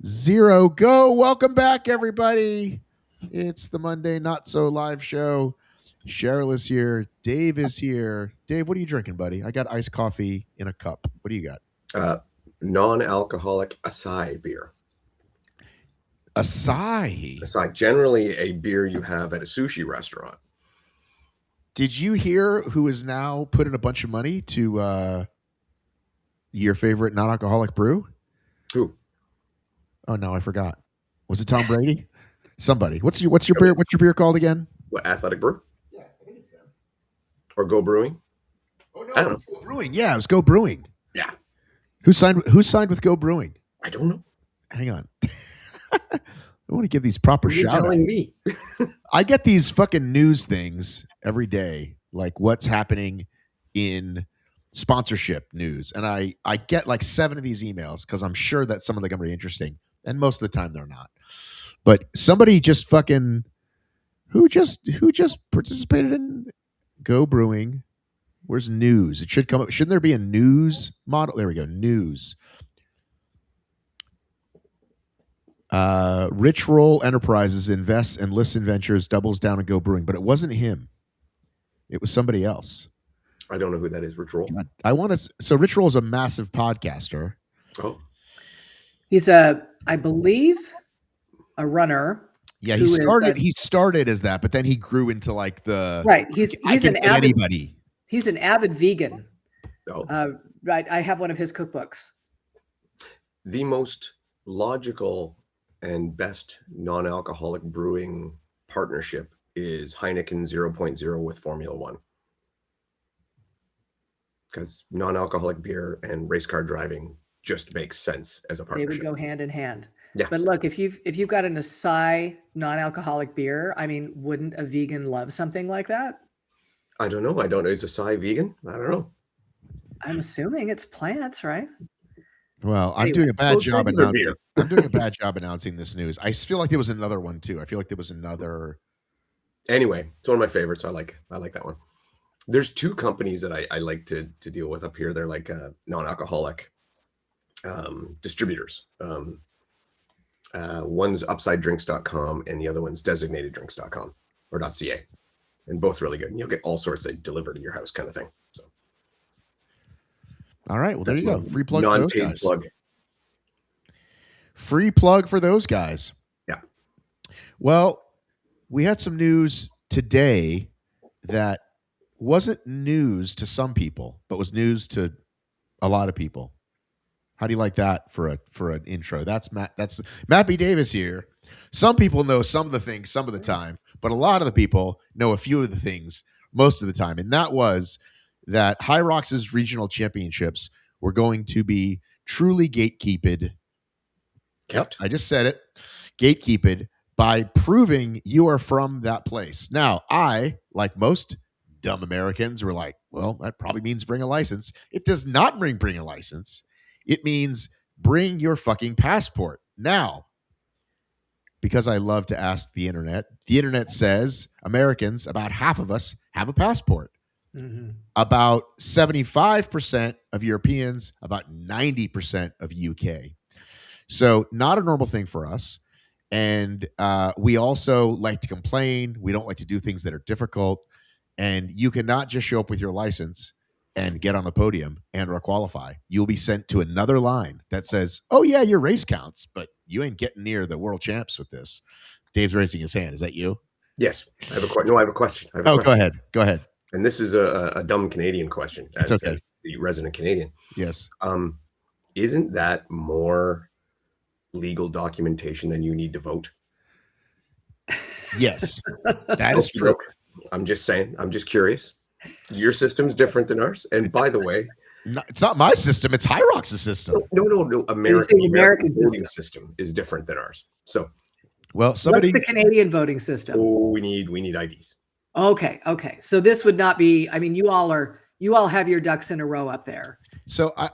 Zero, go. Welcome back, everybody. It's the Monday Not So Live show. Cheryl is here. Dave is here. Dave, what are you drinking, buddy? I got iced coffee in a cup. What do you got? Non-alcoholic acai beer. Acai. Acai, generally a beer you have at a sushi restaurant. Did you hear who is now putting a bunch of money to your favorite non-alcoholic brew? Who? Oh no, I forgot. Was it Tom Brady? Somebody. What's your beer? What's your beer called again? What, Athletic Brew? Yeah, I think it's them. Or Go Brewing? Oh no, I don't know. Go Brewing. Yeah, it was Go Brewing. Yeah. Who signed with Go Brewing? I don't know. Hang on. I want to give these proper shout outs. Telling me. I get these fucking news things every day, like what's happening in sponsorship news. And I get like 7 of these emails because I'm sure that some of them are going to be interesting. And most of the time they're not. But somebody just fucking who just participated in Go Brewing. Where's news? It should come up. Shouldn't there be a news model? There we go. News. Rich Roll Enterprises invests and lists in ventures, doubles down and Go Brewing. But it wasn't him. It was somebody else. I don't know who that is, Rich Roll. I want to. So Rich Roll is a massive podcaster. Oh. He's I believe, a runner. Yeah, he started as that, but then he grew into like the right. He's an avid anybody. He's an avid vegan. Oh. Right. I have one of his cookbooks. The most logical and best non-alcoholic brewing partnership is Heineken 0.0 with Formula One. Because non-alcoholic beer and race car driving just makes sense as a partnership. They would go hand in hand. Yeah. But look, if you've got an acai non-alcoholic beer, I mean, wouldn't a vegan love something like that? I don't know. Is acai vegan? I don't know. I'm assuming it's plants, right? Well, I'm doing a bad job announcing. I'm doing a bad job announcing this news. I feel like there was another one too. I feel like there was another. Anyway, it's one of my favorites. I like that one. There's 2 companies that I like to deal with up here. They're like non-alcoholic distributors. One's upsidedrinks.com and the other one's designateddrinks.com or .ca, and both really good. And you'll get all sorts that deliver to your house kind of thing. So, all right, well there you go. Free plug for those guys. Free plug for those guys. Yeah. Well, we had some news today that wasn't news to some people, but was news to a lot of people. How do you like that for an intro? That's Matt B. Davis here. Some people know some of the things some of the time, but a lot of the people know a few of the things most of the time. And that was that HYROX's regional championships were going to be truly gatekeeped. Yep, I just said it. Gatekeeped by proving you are from that place. Now, I, like most dumb Americans, were like, well, that probably means bring a license. It does not mean bring a license. It means bring your fucking passport. Now, because I love to ask the internet says Americans, about half of us, have a passport. Mm-hmm. About 75% of Europeans, about 90% of UK. So not a normal thing for us. And we also like to complain. We don't like to do things that are difficult. And you cannot just show up with your license and get on the podium and or qualify. You'll be sent to another line that says, oh, yeah, your race counts, but you ain't getting near the world champs with this. Dave's raising his hand. Is that you? Yes. I have a question. Go ahead. And this is a dumb Canadian question. It's okay. As the resident Canadian. Yes. Isn't that more legal documentation than you need to vote? Yes. That is true. I'm just saying. I'm just curious. Your system's different than ours. And by the way, it's not my system. It's HYROX's system. No. American voting system is different than ours. So, well, what's the Canadian voting system? Oh, we need IDs. Okay. So this would not be. I mean, you all have your ducks in a row up there. So I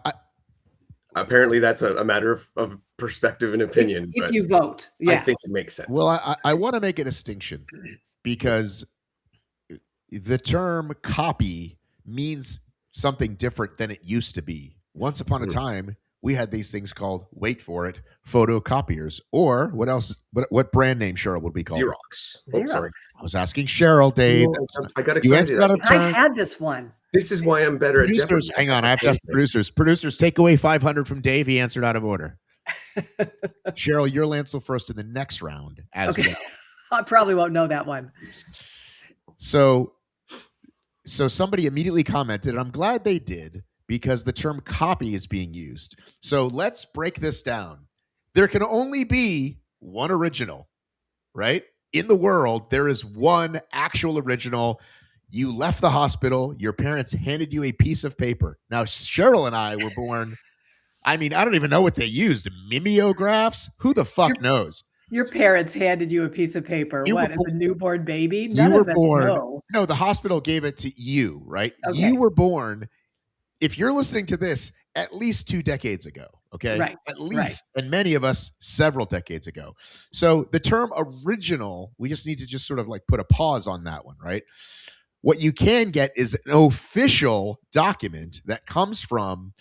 apparently that's a matter of perspective and opinion. If you vote, yeah, I think it makes sense. Well, I want to make a distinction because the term copy means something different than it used to be. Once upon a time, we had these things called, wait for it, photocopiers. Or what else? What brand name, Cheryl, would we call it? Xerox. Oh, sorry. I was asking Cheryl, Dave. No, I got You excited. answered out of I turn. had this one. This is why I'm better at Producers, Jeopardy. hang on. I have to ask the producers. Producers, take away 500 from Dave. He answered out of order. Cheryl, you'll answer first in the next round as well. I probably won't know that one. So somebody immediately commented, and I'm glad they did, because the term copy is being used. So let's break this down. There can only be one original, right? In the world, there is one actual original. You left the hospital. Your parents handed you a piece of paper. Now, Cheryl and I were born. I mean, I don't even know what they used. Mimeographs? Who the fuck knows? Your parents handed you a piece of paper. You what, were as a newborn baby? You None were of them born. know. No, the hospital gave it to you, right? Okay. You were born. If you're listening to this, at least 2 decades ago, okay? Right. At least, and many of us several decades ago. So the term original, we just need to just sort of like put a pause on that one, right? What you can get is an official document that comes from,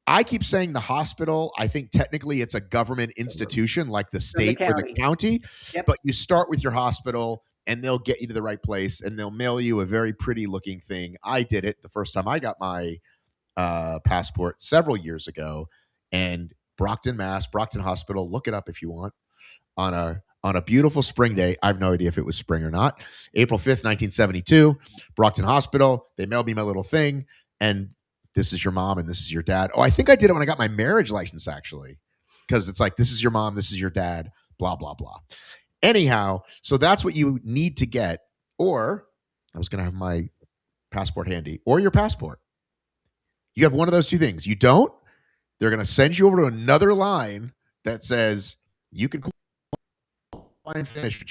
I keep saying the hospital. I think technically it's a government institution like the state or the county, but you start with your hospital and they'll get you to the right place and they'll mail you a very pretty looking thing. I did it the first time I got my passport several years ago, and Brockton, Mass, Brockton Hospital, look it up if you want, on a beautiful spring day. I have no idea if it was spring or not. April 5th, 1972, Brockton Hospital. They mailed me my little thing, and this is your mom and this is your dad. Oh, I think I did it when I got my marriage license, actually, because it's like, this is your mom, this is your dad, blah, blah, blah. Anyhow, so that's what you need to get. Or I was going to have my passport handy, or your passport. You have one of those two things. You don't, they're going to send you over to another line that says you can and finish.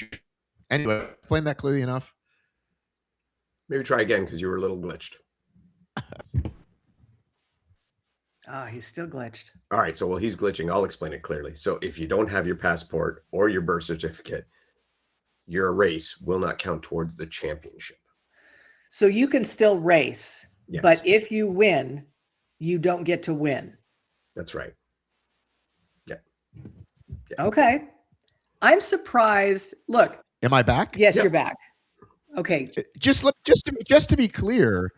Anyway, explain that clearly enough. Maybe try again because you were a little glitched. He's still glitched. All right, so while he's glitching, I'll explain it clearly. So if you don't have your passport or your birth certificate, your race will not count towards the championship. So you can still race, yes, but if you win, you don't get to win. That's right. Yeah. Okay. I'm surprised. Look. Am I back? Yes, you're back. Okay. Just to be clear,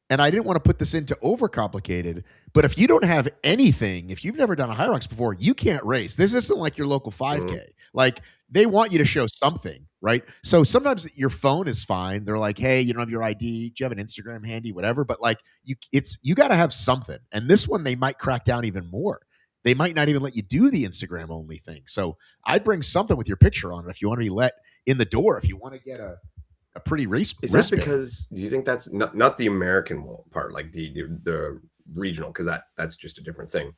and I didn't want to put this into overcomplicated, but if you don't have anything, if you've never done a HYROX before, you can't race. This isn't like your local 5K. Mm-hmm. Like, they want you to show something, right? So sometimes your phone is fine. They're like, hey, you don't have your ID. Do you have an Instagram handy? Whatever. But like, you got to have something. And this one, they might crack down even more. They might not even let you do the Instagram only thing. So I'd bring something with your picture on it if you want to be let in the door, if you want to get a pretty race. Is that because, do you think that's not the American part, like the regional, because that's just a different thing.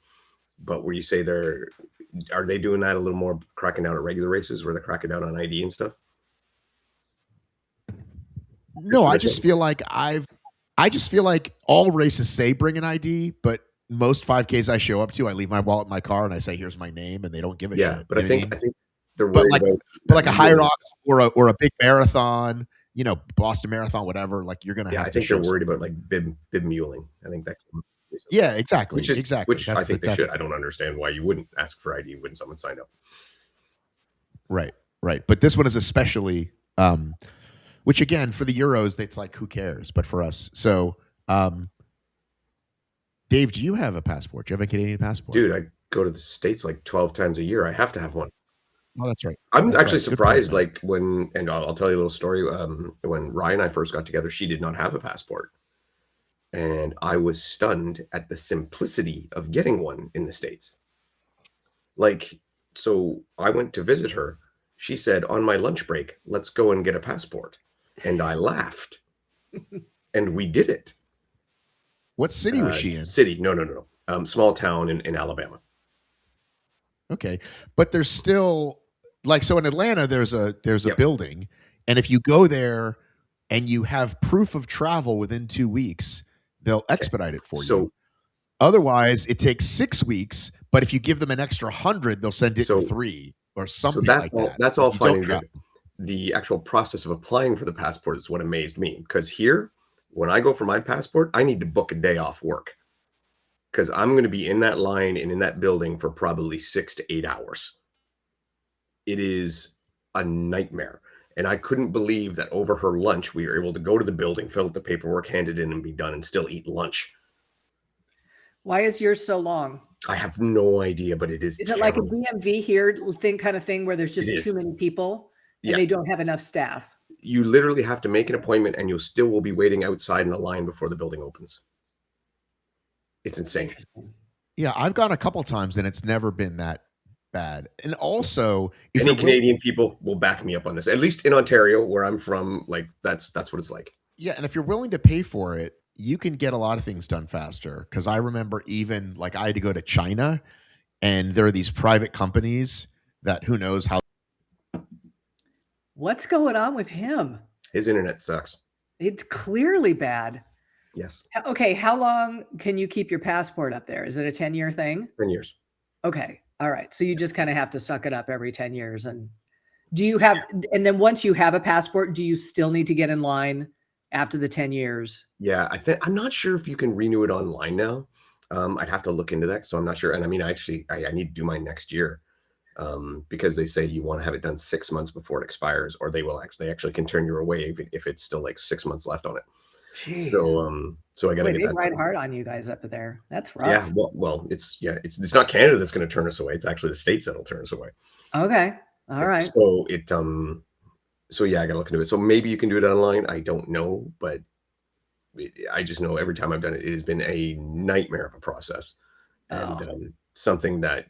But where you say are they doing that a little more, cracking down at regular races where they're cracking down on ID and stuff? No, I just feel like all races say bring an ID, but most 5Ks I show up to, I leave my wallet in my car and I say, here's my name, and they don't give a shit. Yeah, but I think they're worried but like a HYROX or a big marathon, Boston Marathon, whatever, like you're going to have to. I think they're worried about like bib muling. I think that. Yeah, exactly. Which I think they should. I don't understand why you wouldn't ask for ID when someone signed up. Right. But this one is especially, which again, for the Euros, it's like, who cares? But for us. So, Dave, do you have a passport? Do you have a Canadian passport? Dude, I go to the States like 12 times a year. I have to have one. Oh, that's right. I'm actually surprised, like and I'll tell you a little story. When Ryan and I first got together, she did not have a passport. And I was stunned at the simplicity of getting one in the States. Like, so I went to visit her. She said, on my lunch break, let's go and get a passport. And I laughed. And we did it. What city was she in? No. Small town in Alabama. Okay. But there's still, like, so in Atlanta, there's a building. And if you go there and you have proof of travel within 2 weeks, they'll expedite it for you. Otherwise, it takes 6 weeks. But if you give them an extra 100, they'll send it in 3 or something like that. That's all fine and good. The actual process of applying for the passport is what amazed me. Because here, when I go for my passport, I need to book a day off work. because I'm going to be in that line and in that building for probably 6 to 8 hours. It is a nightmare. And I couldn't believe that over her lunch, we were able to go to the building, fill out the paperwork, hand it in, and be done and still eat lunch. Why is yours so long? I have no idea, but it is Is it like a DMV here kind of thing where there's just too many people and they don't have enough staff? You literally have to make an appointment and you still will be waiting outside in a line before the building opens. It's insane. Yeah, I've gone a couple times and it's never been that bad. And also, if any Canadian people will back me up on this, at least in Ontario, where I'm from, like that's what it's like. Yeah, and if you're willing to pay for it, you can get a lot of things done faster. Because I remember even like I had to go to China, and there are these private companies that who knows how. What's going on with him? His internet sucks. It's clearly bad. Yes. Okay, how long can you keep your passport up there? Is it a 10-year thing? 10 years. Okay. All right. So you just kind of have to suck it up every 10 years. And do you have, and then once you have a passport, do you still need to get in line after the 10 years? Yeah, I'm not sure if you can renew it online now. I'd have to look into that. So I'm not sure. And I mean, I need to do mine next year because they say you want to have it done 6 months before it expires, or they actually can turn you away if it's still like 6 months left on it. Jeez. So I got to get that. They ride hard on you guys up there. That's rough. Yeah. Well, it's not Canada that's going to turn us away. It's actually the States that'll turn us away. Okay. All right. So yeah, I got to look into it. So maybe you can do it online. I don't know, but I just know every time I've done it, it has been a nightmare of a process, and something that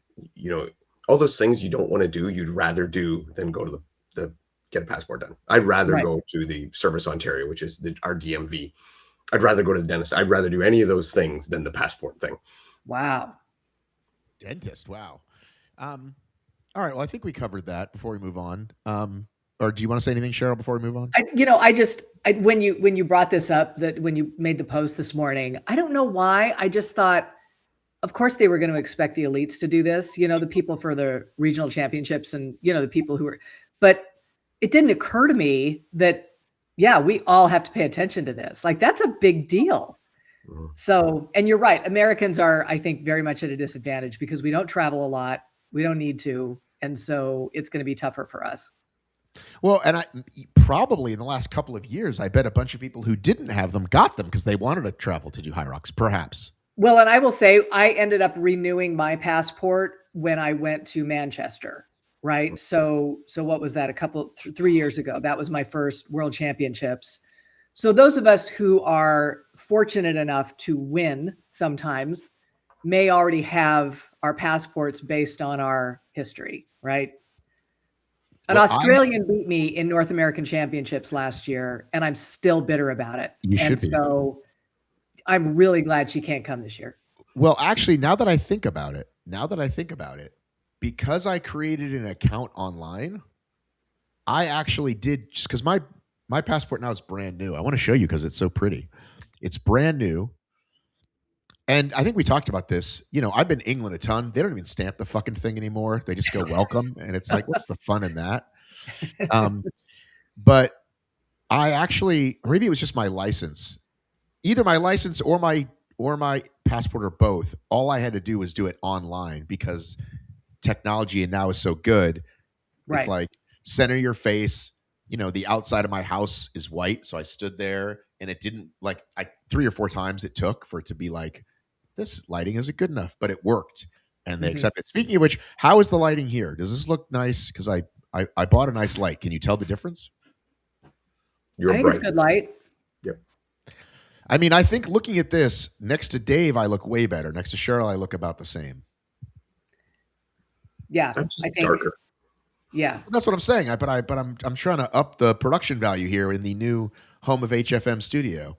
all those things you don't want to do, you'd rather do than go to the get a passport done. I'd rather go to the Service Ontario, which is our DMV. I'd rather go to the dentist. I'd rather do any of those things than the passport thing. Wow. Dentist. Wow. All right. Well, I think we covered that before we move on. Or do you want to say anything, Cheryl, before we move on? When you brought this up, that when you made the post this morning, I don't know why. I just thought, of course, they were going to expect the elites to do this, the people for the regional championships and, the people who were, but it didn't occur to me that, we all have to pay attention to this. Like, that's a big deal. So, and you're right. Americans are, I think, very much at a disadvantage because we don't travel a lot. We don't need to. And so it's going to be tougher for us. Well, and I probably in the last couple of years, I bet a bunch of people who didn't have them got them because they wanted to travel to do HYROX, perhaps. Well, and I will say I ended up renewing my passport when I went to Manchester, right? So what was that? 3 years ago. That was my first World Championships. So those of us who are fortunate enough to win sometimes may already have our passports based on our history, right? An Australian beat me in North American Championships last year, and I'm still bitter about it. So I'm really glad she can't come this year. Well, actually, now that I think about it, because I created an account online, I actually did, just because my passport now is brand new. I want to show you because it's so pretty. It's brand new. And I think we talked about this. I've been in England a ton. They don't even stamp the fucking thing anymore. They just go welcome. And it's like, what's the fun in that? But I actually, maybe it was just my license. Either my license or my passport or both. All I had to do was do it online because technology and now is so good. Right. It's like center your face. The outside of my house is white. So I stood there and it didn't 3 or 4 times it took for it to be like, this lighting isn't good enough, but it worked and they accepted. Speaking of which, how is the lighting here? Does this look nice? Because I bought a nice light. Can you tell the difference? I think it's good light. Yep. I mean, I think looking at this next to Dave, I look way better. Next to Cheryl, I look about the same. Yeah, I'm just darker. Yeah, well, that's what I'm saying. But I'm trying to up the production value here in the new home of HFM studio.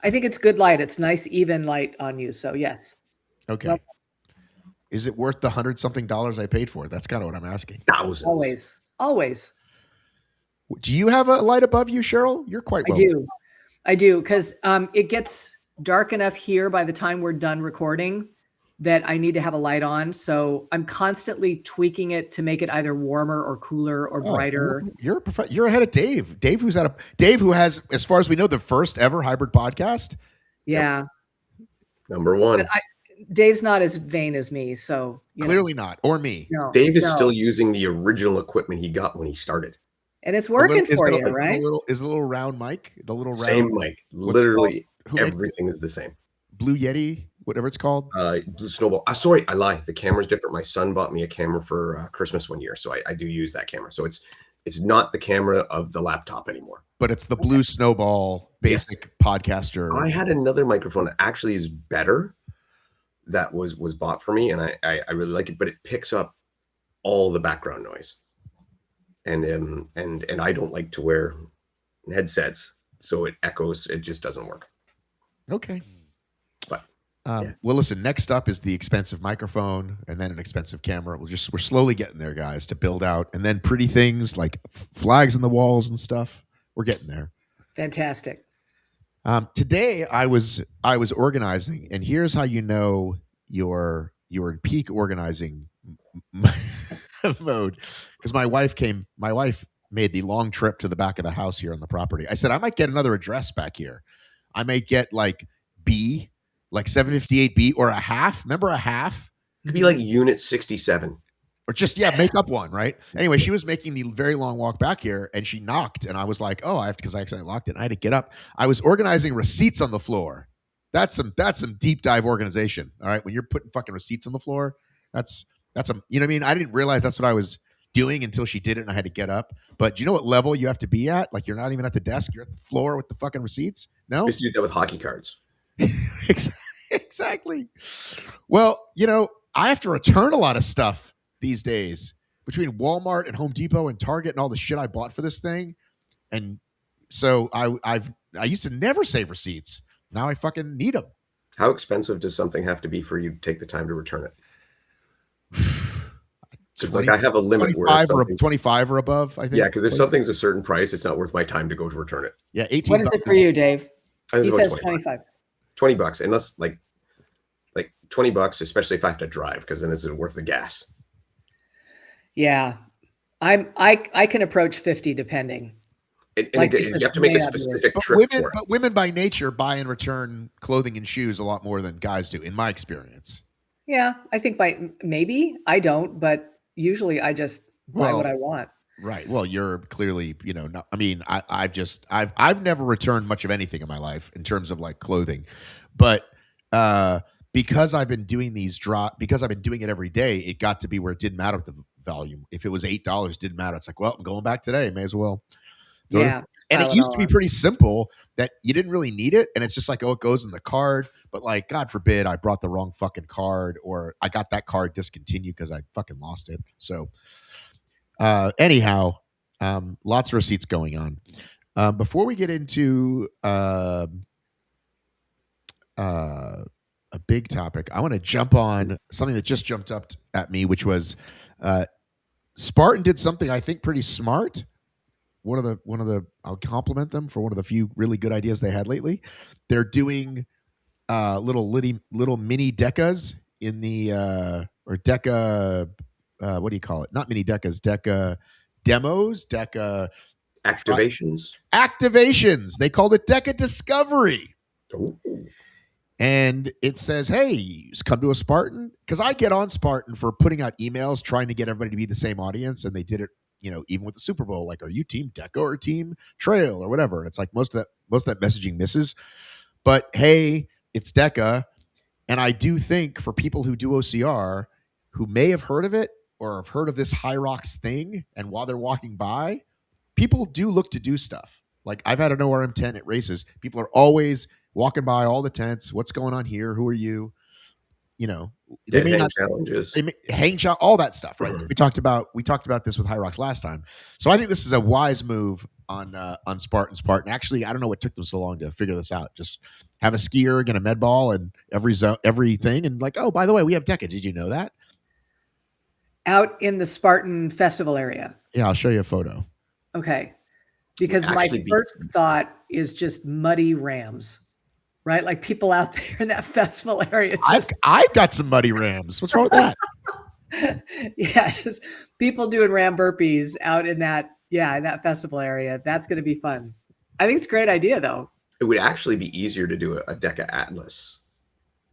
I think it's good light. It's nice, even light on you. So yes. Okay. Well, is it worth the $100-something I paid for it? That's kind of what I'm asking. Thousands. Always. Do you have a light above you, Cheryl? You're quite well. I do, because it gets dark enough here by the time we're done recording that I need to have a light on. So I'm constantly tweaking it to make it either warmer or cooler or brighter. You're ahead of Dave. Dave who has, as far as we know, the first ever hybrid podcast. Yeah. Number one. Dave's not as vain as me, so Clearly not, or me. No, Dave is no. still using the original equipment he got when he started. And it's working for you, right? Is the little round mic, the little Same round mic. Literally Who made everything is the same. Blue Yeti, whatever it's called. Blue Snowball. Sorry, I lie. The camera's different. My son bought me a camera for Christmas one year, so I do use that camera. So it's not the camera of the laptop anymore. But it's the Blue Snowball basic podcaster. I had another microphone that actually is better that was bought for me, and I really like it, but it picks up all the background noise. And I don't like to wear headsets, so it echoes. It just doesn't work. Okay. But well, listen, next up is the expensive microphone and then an expensive camera. We're slowly getting there, guys, to build out, and then pretty things like flags in the walls and stuff. We're getting there. Fantastic. Today I was organizing, and here's how you know you're in peak organizing mode. Because my wife made the long trip to the back of the house here on the property. I said, I might get another address back here. I may get like B, like 758B, or a half. Remember a half? It could be like Unit 67. Or just, make up one, right? Anyway, she was making the very long walk back here, and she knocked, and I was like, oh, because I accidentally locked it, and I had to get up. I was organizing receipts on the floor. That's some deep dive organization, all right? When you're putting fucking receipts on the floor, that's some, you know what I mean? I didn't realize that's what I was doing until she did it, and I had to get up. But do you know what level you have to be at? Like, you're not even at the desk. You're at the floor with the fucking receipts? No? I used to do that with hockey cards. Exactly. Well, I have to return a lot of stuff these days between Walmart and Home Depot and Target and all the shit I bought for this thing. And so I used to never save receipts. Now I fucking need them. How expensive does something have to be for you to take the time to return it? Because like I have a limit 25 or above, I think. Yeah, because if something's a certain price, it's not worth my time to go to return it. Yeah, 18. What is it for you, Dave? He says 25. $20, unless like $20, especially if I have to drive, because then is it worth the gas? Yeah, I can approach 50 depending. And you have to make a specific trip for it. But women by nature buy and return clothing and shoes a lot more than guys do, in my experience. Yeah, I think maybe I don't, but usually I just buy what I want. Right. Well, you're clearly, not, I mean, I've never returned much of anything in my life in terms of like clothing, but because I've been doing because I've been doing it every day, it got to be where it didn't matter what the volume. If it was $8, it didn't matter. It's like, well, I'm going back today. May as well. Yeah. And it used to be pretty simple that you didn't really need it. And it's just like, oh, it goes in the card. But like, God forbid I brought the wrong fucking card, or I got that card discontinued because I fucking lost it. So anyhow, lots of receipts going on. Before we get into a big topic, I want to jump on something that just jumped up at me, which was Spartan did something I think pretty smart. One of the I'll compliment them for one of the few really good ideas they had lately. They're doing little mini dekas in the or Deka what do you call it? Not mini dekas, Deka demos, Deka activations. They called it Deka Discovery. Ooh. And it says, hey, come to a Spartan. Because I get on Spartan for putting out emails trying to get everybody to be the same audience, and they did it, even with the Super Bowl. Like, are you Team Deka or Team Trail or whatever? It's like most of that messaging misses. But hey, it's Deka, and I do think for people who do OCR who may have heard of it or have heard of this HYROX thing, and while they're walking by, people do look to do stuff. Like, I've had an ORM tent at races. People are always walking by all the tents. What's going on here? Who are you? They may not challenges. They may hang all that stuff, right? Mm-hmm. We talked about this with HYROX last time. So I think this is a wise move on Spartan. Actually, I don't know what took them so long to figure this out. Just have a skier, get a med ball, and everything, and like, oh, by the way, we have Deka. Did you know that? Out in the Spartan festival area. Yeah, I'll show you a photo. Okay, because my first thought is just muddy rams. Right? Like people out there in that festival area. I've got some muddy rams. What's wrong with that? Yeah, just people doing ram burpees out in that festival area. That's going to be fun. I think it's a great idea, though. It would actually be easier to do a Deka Atlas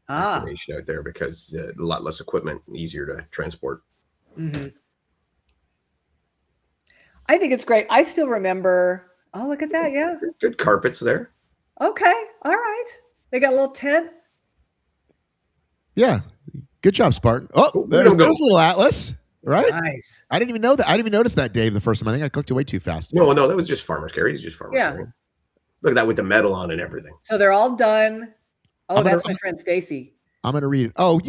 activation out there because a lot less equipment, easier to transport. Mm-hmm. I think it's great. I still remember. Oh, look at that! Yeah, good carpets there. Okay, all right. They got a little tent. Yeah, good job, Spartan. Oh, there's a little atlas, right? Nice. I didn't even know that. I didn't even notice that, Dave, the first time. I think I clicked away too fast. No, that was just farmer's carry. It's just farmer's carry. Look at that with the metal on and everything. So they're all done. Oh, that's my friend Stacy. I'm going to read it. Oh,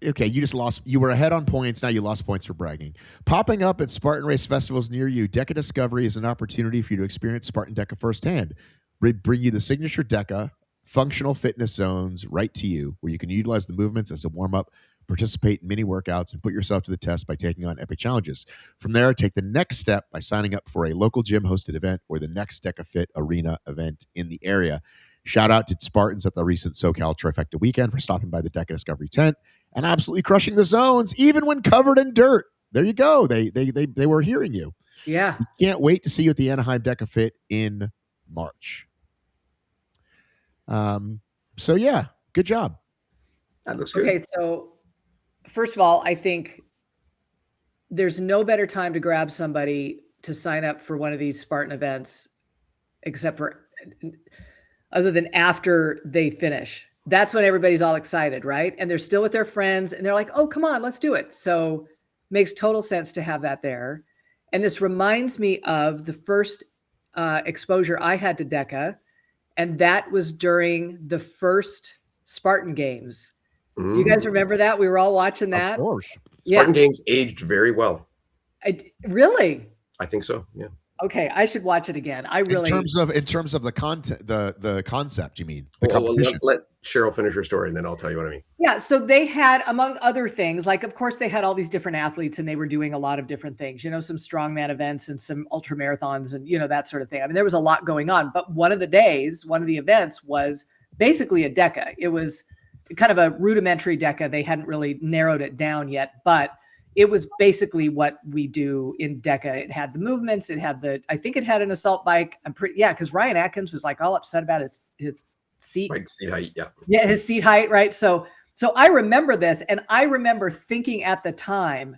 okay. You just lost. You were ahead on points. Now you lost points for bragging. Popping up at Spartan race festivals near you, DEKA Discovery is an opportunity for you to experience Spartan DEKA firsthand. Bring you the signature DEKA functional fitness zones right to you, where you can utilize the movements as a warm-up, participate in mini workouts, and put yourself to the test by taking on epic challenges. From there, take the next step by signing up for a local gym-hosted event or the next DEKA Fit Arena event in the area. Shout out to Spartans at the recent SoCal Trifecta weekend for stopping by the DEKA Discovery tent and absolutely crushing the zones, even when covered in dirt. There you go. They were hearing you. Yeah. We can't wait to see you at the Anaheim DEKA Fit in March. So yeah, good job. That looks good. Okay, so first of all, I think there's no better time to grab somebody to sign up for one of these Spartan events, other than after they finish. That's when everybody's all excited, right? And they're still with their friends and they're like, oh, come on, let's do it. So makes total sense to have that there. And this reminds me of the first exposure I had to DEKA, and that was during the first Spartan Games. Do you guys remember that? We were all watching that. Of course. Spartan Games aged very well. Really? I think so. Yeah. Okay, I should watch it again. In terms of the content, the concept, you mean the competition? Let Cheryl finish her story, and then I'll tell you what I mean. Yeah, so they had, among other things, like of course they had all these different athletes, and they were doing a lot of different things. Some strongman events and some ultra marathons, and that sort of thing. I mean, there was a lot going on. But one of the events was basically a DEKA. It was kind of a rudimentary DEKA. They hadn't really narrowed it down yet, but it was basically what we do in DEKA. It had the movements. I think it had an assault bike. Because Ryan Atkins was like all upset about his seat. Like seat height, yeah. Yeah, his seat height, right? So I remember this, and I remember thinking at the time,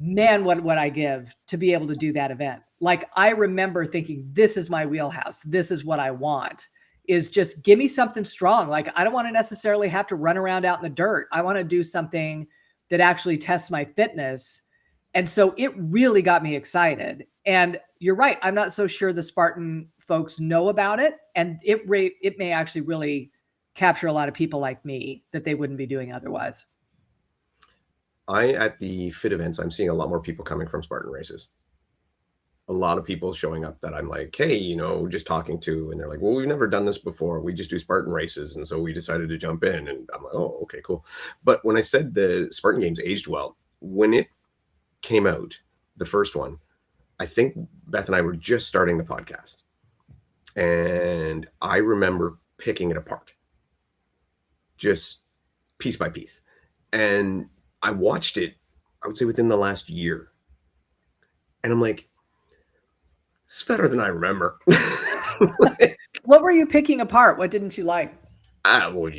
man, what would I give to be able to do that event? Like, I remember thinking, this is my wheelhouse. This is what I want, is just give me something strong. Like, I don't want to necessarily have to run around out in the dirt. I want to do something that actually tests my fitness. And so it really got me excited. And you're right. I'm not so sure the Spartan folks know about it. And it may actually really capture a lot of people like me that they wouldn't be doing otherwise. At the fit events, I'm seeing a lot more people coming from Spartan races. A lot of people showing up that I'm like, hey, just talking to, and they're like, well, we've never done this before. We just do Spartan races. And so we decided to jump in, and I'm like, oh, okay, cool. But when I said the Spartan Games aged well, when it came out, the first one, I think Beth and I were just starting the podcast, and I remember picking it apart, just piece by piece. And I watched it, I would say within the last year. And I'm like, it's better than I remember. What were you picking apart? What didn't you like? Well,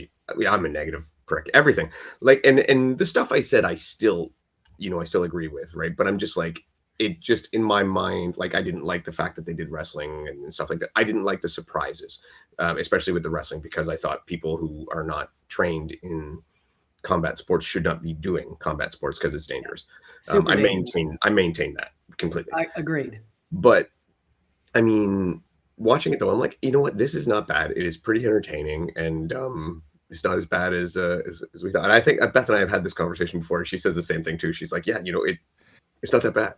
I'm a negative prick. Everything. Like, and the stuff I said, I still agree with, right? But I'm just like, it just in my mind, like I didn't like the fact that they did wrestling and stuff like that. I didn't like the surprises, especially with the wrestling, because I thought people who are not trained in combat sports should not be doing combat sports because it's dangerous. I maintain that completely. I agreed. But I mean, watching it though, I'm like, you know what? This is not bad. It is pretty entertaining, and it's not as bad as we thought. And I think Beth and I have had this conversation before. She says the same thing too. She's like, yeah, it's not that bad.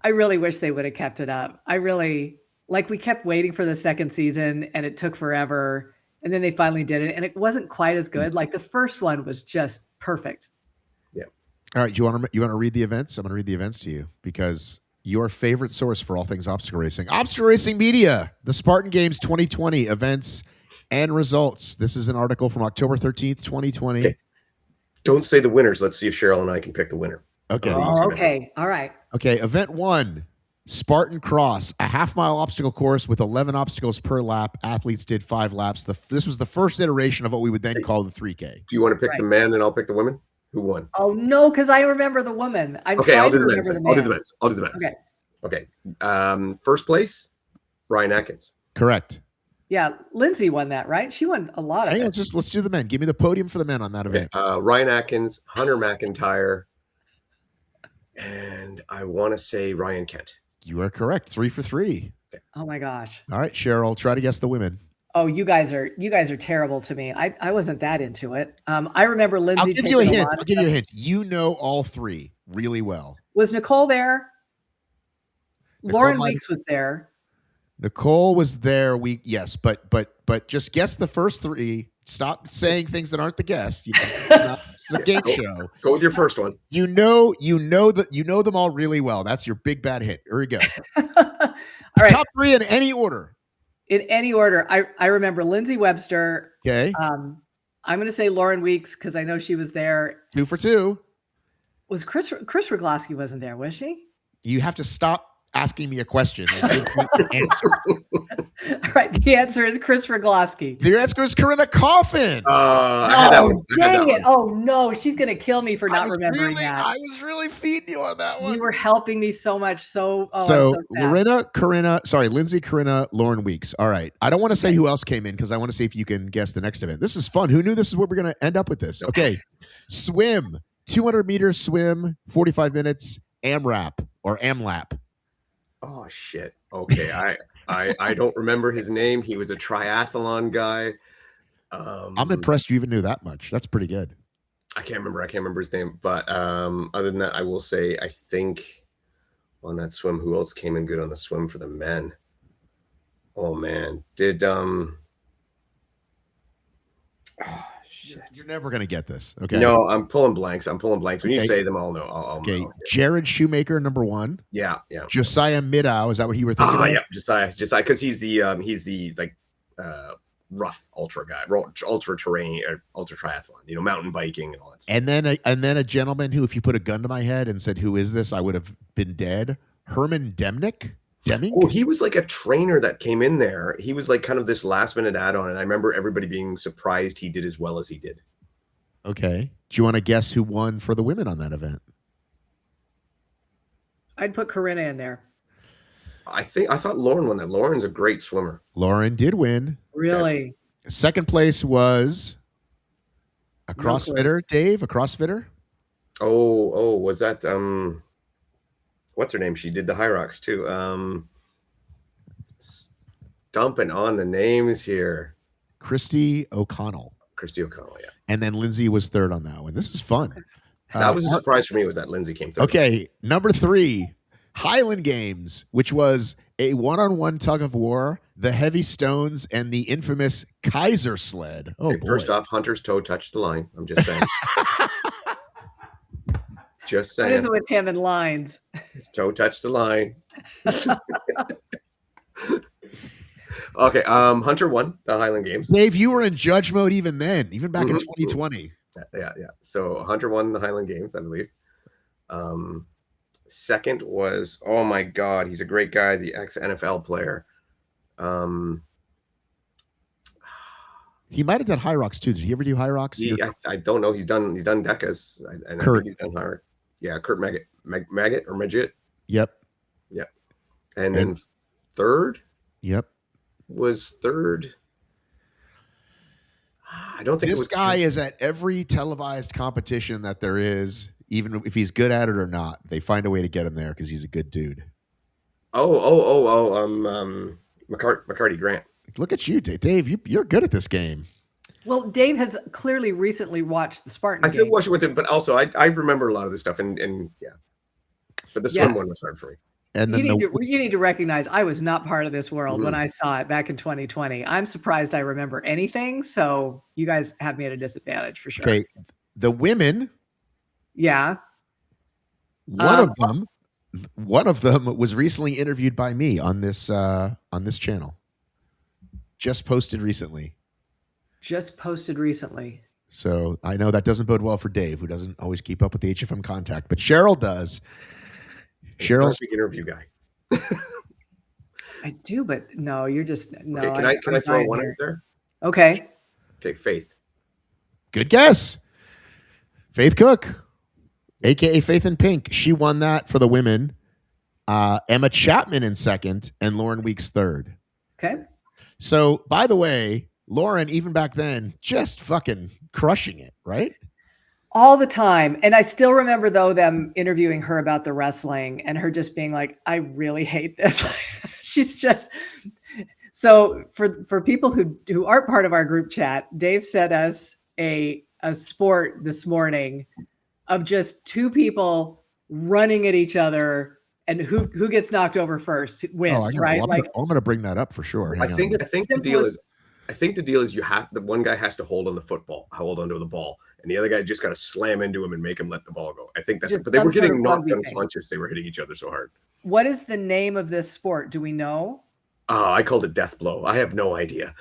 I really wish they would have kept it up. We kept waiting for the second season, and it took forever. And then they finally did it, and it wasn't quite as good. Like the first one was just perfect. Yeah. All right. You want to read the events? I'm going to read the events to you because your favorite source for all things obstacle racing media, the Spartan Games 2020 events and results. This is an article from October 13th, 2020. Okay. Don't say the winners. Let's see if Cheryl and I can pick the winner. Okay. Oh, okay. All right. Okay. Event 1, Spartan Cross, a half-mile obstacle course with 11 obstacles per lap. Athletes did 5 laps. This was the first iteration of what we would then call the 3K. Do you want to pick the men and I'll pick the women? Who won? Oh, no, because I remember the woman. I'm okay, I'll trying do to the men's. remember the I'll man. do the men's. I'll do the men's. Okay. Okay. First place, Ryan Atkins. Correct. Yeah, Lindsay won that, right? She won a lot of Hang on, it. let's do the men. Give me the podium for the men on that event. Ryan Atkins, Hunter McIntyre, and I want to say Ryan Kent. You are correct. 3 for 3. Oh my gosh. All right, Cheryl, try to guess the women. Oh, you guys are terrible to me. I wasn't that into it. I remember Lindsay. I'll give you a hint. You know all 3 really well. Was Nicole there? Lauren Weeks was there. Nicole was there. Yes, but just guess the first 3. Stop saying things that aren't the guess. It's a game show. Go with your first one. You know them all really well. That's your big bad hit. Here we go. All right. Top 3 in any order. In any order. I remember Lindsay Webster. Okay. I'm going to say Lauren Weeks because I know she was there. 2 for 2. Was Chris Rogloski wasn't there, was she? You have to stop asking me a question and give me an answer. All right, the answer is Chris Rogloski. The answer is Corinna Coffin. Dang it. Oh, no, she's going to kill me for not remembering that. I was really feeding you on that one. You were helping me so much. So Lindsay, Corinna, Lauren Weeks. All right. I don't want to say who else came in because I want to see if you can guess the next event. This is fun. Who knew this is where we're going to end up with this? Okay. Swim, 200 meters swim, 45 minutes, AMRAP or AMLAP. Oh shit. Okay. I don't remember his name. He was a triathlon guy. I'm impressed you even knew that much. That's pretty good. I can't remember his name, but other than that, I will say I think on that swim, who else came in good on the swim for the men? Oh man. Did You're never going to get this. Okay. No, I'm pulling blanks. When you say them, I'll know. I'll know. Jared Shoemaker, number 1. Yeah. Josiah Middow. Is that what you were thinking? Yeah. Josiah, because he's the like rough ultra guy, ultra terrain, ultra triathlon. Mountain biking and all that stuff. And then a gentleman who, if you put a gun to my head and said, "Who is this?" I would have been dead. Herman Deming. Oh, he was like a trainer that came in there. He was like kind of this last minute add-on, and I remember everybody being surprised he did as well as he did. Okay. Do you want to guess who won for the women on that event? I'd put Corinna in there. I thought Lauren won that. Lauren's a great swimmer. Lauren did win. Really? Okay. Second place was a CrossFitter, Dave, a CrossFitter. Oh, was that what's her name? She did the HYROX too. Dumping on the names here. Christy O'Connell, yeah. And then Lindsay was third on that one. This is fun. That was a surprise for me, was that Lindsay came third. Okay, number 3, Highland Games, which was a one-on-one tug of war, the heavy stones, and the infamous Kaiser sled. Oh, okay, first off, Hunter's toe touched the line. I'm just saying. Just saying. What is it with him and lines? His toe touched the line. Okay, Hunter won the Highland Games. Dave, you were in judge mode even then, even back in 2020. Yeah. So Hunter won the Highland Games, I believe. Second was, oh my God, he's a great guy, the ex-NFL player. He might have done HYROX too. Did he ever do HYROX? I don't know. He's done DEKAs. And Kurt. I think he's done HYROX. Yeah, Kurt Maggot or Midget. Yep. And then third. Yep. Was third. I don't think this guy is at every televised competition that there is, even if he's good at it or not. They find a way to get him there because he's a good dude. McCarty Grant. Look at you, Dave. You're good at this game. Well, Dave has clearly recently watched the Spartan Games. I still watch it with him, but also I remember a lot of this stuff, and yeah. But the swim one was hard for me. And then you need to recognize I was not part of this world when I saw it back in 2020. I'm surprised I remember anything. So you guys have me at a disadvantage for sure. Okay. The women. Yeah. One of them was recently interviewed by me on this channel. Just posted recently. So I know that doesn't bode well for Dave, who doesn't always keep up with the HFM contact, but Cheryl does. Cheryl's big interview guy. I do, but no, you're just no. Okay, can I throw one out there? Okay. Okay, Faith. Good guess. Faith Cook, aka Faith in Pink. She won that for the women. Emma Chapman in second, and Lauren Weeks third. Okay. So, by the way, Lauren, even back then, just fucking crushing it, right? All the time. And I still remember, though, them interviewing her about the wrestling and her just being like, I really hate this. She's just so for people who aren't part of our group chat, Dave sent us a sport this morning of just two people running at each other, and who gets knocked over first wins, right? I'm gonna bring that up for sure. I think the deal is the one guy has to hold onto the ball, and the other guy just got to slam into him and make him let the ball go. I think that's it. But they were getting knocked unconscious. They were hitting each other so hard. What is the name of this sport? Do we know? I called it death blow. I have no idea.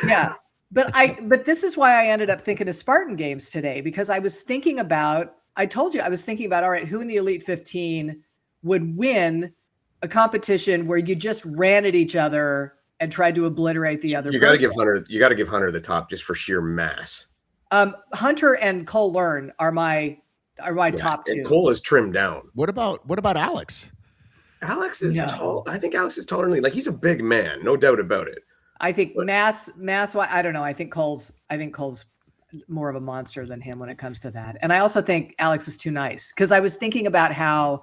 Yeah. But this is why I ended up thinking of Spartan Games today, because I was thinking about, all right, who in the Elite 15 would win a competition where you just ran at each other and tried to obliterate the other. You got to give Hunter the top just for sheer mass. Hunter and Cole Learn are my top two. And Cole is trimmed down. What about Alex? Alex is tall. I think Alex is taller than me. Like, he's a big man, no doubt about it. I think mass. I don't know. I think Cole's more of a monster than him when it comes to that. And I also think Alex is too nice, because I was thinking about how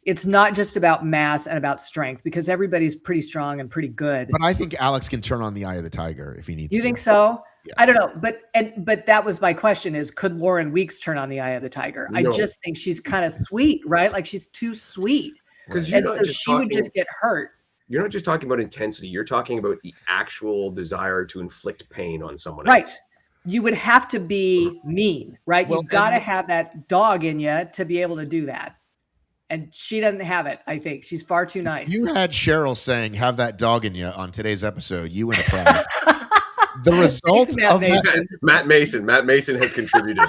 it's not just about mass and about strength, because everybody's pretty strong and pretty good. But I think Alex can turn on the eye of the tiger if he needs to. You think so? Yes. I don't know. But that was my question, is could Lauren Weeks turn on the eye of the tiger? No. I just think she's kind of sweet, right? Like, she's too sweet. And so she would just get hurt. You're not just talking about intensity. You're talking about the actual desire to inflict pain on someone else. Right. You would have to be mean, right? Well, you've got to have that dog in you to be able to do that. And she doesn't have it, I think. She's far too nice. You had Cheryl saying, have that dog in you on today's episode. You win a prize. The result of Matt Mason has contributed.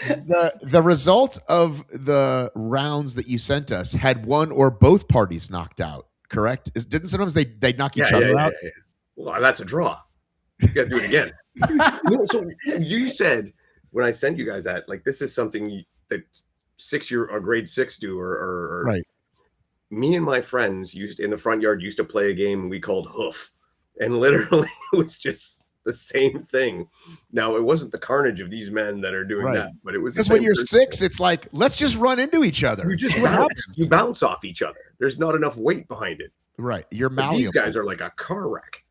The result of the rounds that you sent us had one or both parties knocked out, correct? Didn't sometimes they'd knock each other out? Yeah. Well, that's a draw. You got to do it again. So you said, when I sent you guys that, like, this is something that grade 6 do, or right. Me and my friends in the front yard used to play a game we called Hoof, and literally it was just the same thing. Now, it wasn't the carnage of these men that are doing that, but it was because when you're 6, it's like, let's just run into each other. You just bounce off each other. There's not enough weight behind it. Right. You're malleable. These guys are like a car wreck.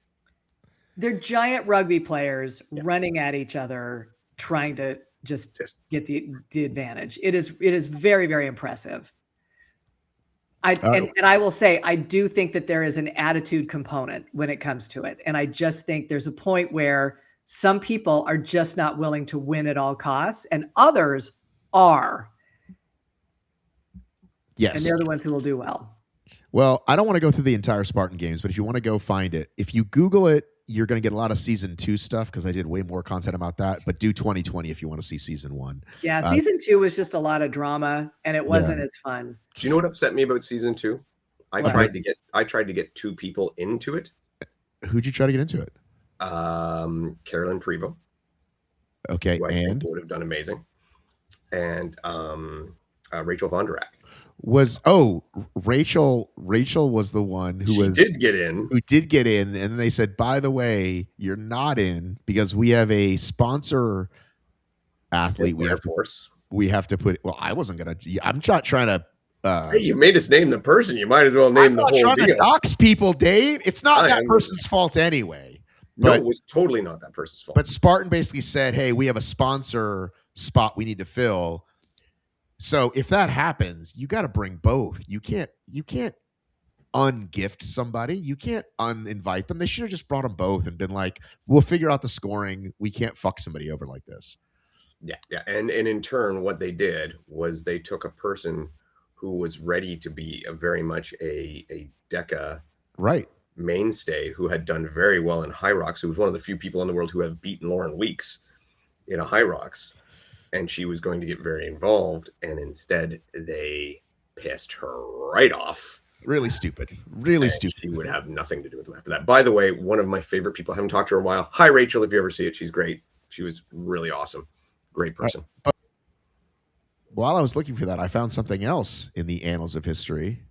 They're giant rugby players running at each other, trying to just get the advantage. It is very, very impressive. And I will say, I do think that there is an attitude component when it comes to it. And I just think there's a point where some people are just not willing to win at all costs, and others are. Yes. And they're the ones who will do well. Well, I don't want to go through the entire Spartan Games, but if you want to go find it, if you Google it, you're going to get a lot of season 2 stuff, because I did way more content about that. But do 2020 if you want to see season 1. Yeah, season 2 was just a lot of drama, and it wasn't as fun. Do you know what upset me about season 2? I tried to get 2 people into it. Who'd you try to get into it? Carolyn Prevost. Okay, and would have done amazing. And Rachel Vonderak. Rachel was the one who did get in, and then they said, by the way, you're not in because we have a sponsor athlete. We have to put. Well, I wasn't gonna. I'm not trying to. Hey, you made us name the person. You might as well name the whole deal. I'm not trying to dox people, Dave. It's not that person's fault anyway. No, it was totally not that person's fault. But Spartan basically said, hey, we have a sponsor spot we need to fill. So if that happens, you got to bring both. You can't ungift somebody. You can't uninvite them. They should have just brought them both and been like, we'll figure out the scoring. We can't fuck somebody over like this. Yeah. And in turn, what they did was they took a person who was ready to be very much a DEKA mainstay, who had done very well in HYROX, who was one of the few people in the world who have beaten Lauren Weeks in a HYROX. And she was going to get very involved, and instead they pissed her right off Really stupid. Really stupid. She would have nothing to do with them after that. By the way, one of my favorite people. I haven't talked to her in a while. Hi, Rachel. If you ever see it, she's great. She was really awesome. Great person. But while I was looking for that, I found something else in the annals of history.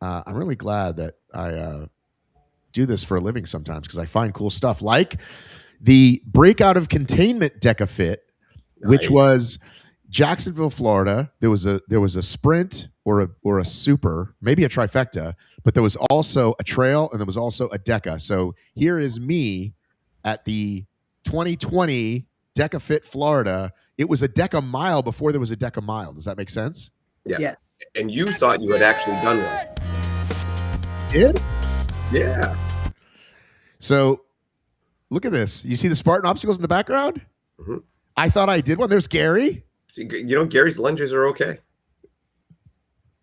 I'm really glad that I do this for a living sometimes because I find cool stuff like the breakout of containment DEKA fit, which was Jacksonville, Florida. There was a sprint or a super, maybe a trifecta, but there was also a trail and there was also a DEKA. So here is me at the 2020 DEKA Fit Florida. It was a DEKA mile before there was a DEKA mile. Does that make sense? Yeah. Yes. And you thought you had actually done one. Did? Yeah. So look at this. You see the Spartan obstacles in the background? Mm-hmm. I thought I did one. There's Gary. See, Gary's lunges are okay.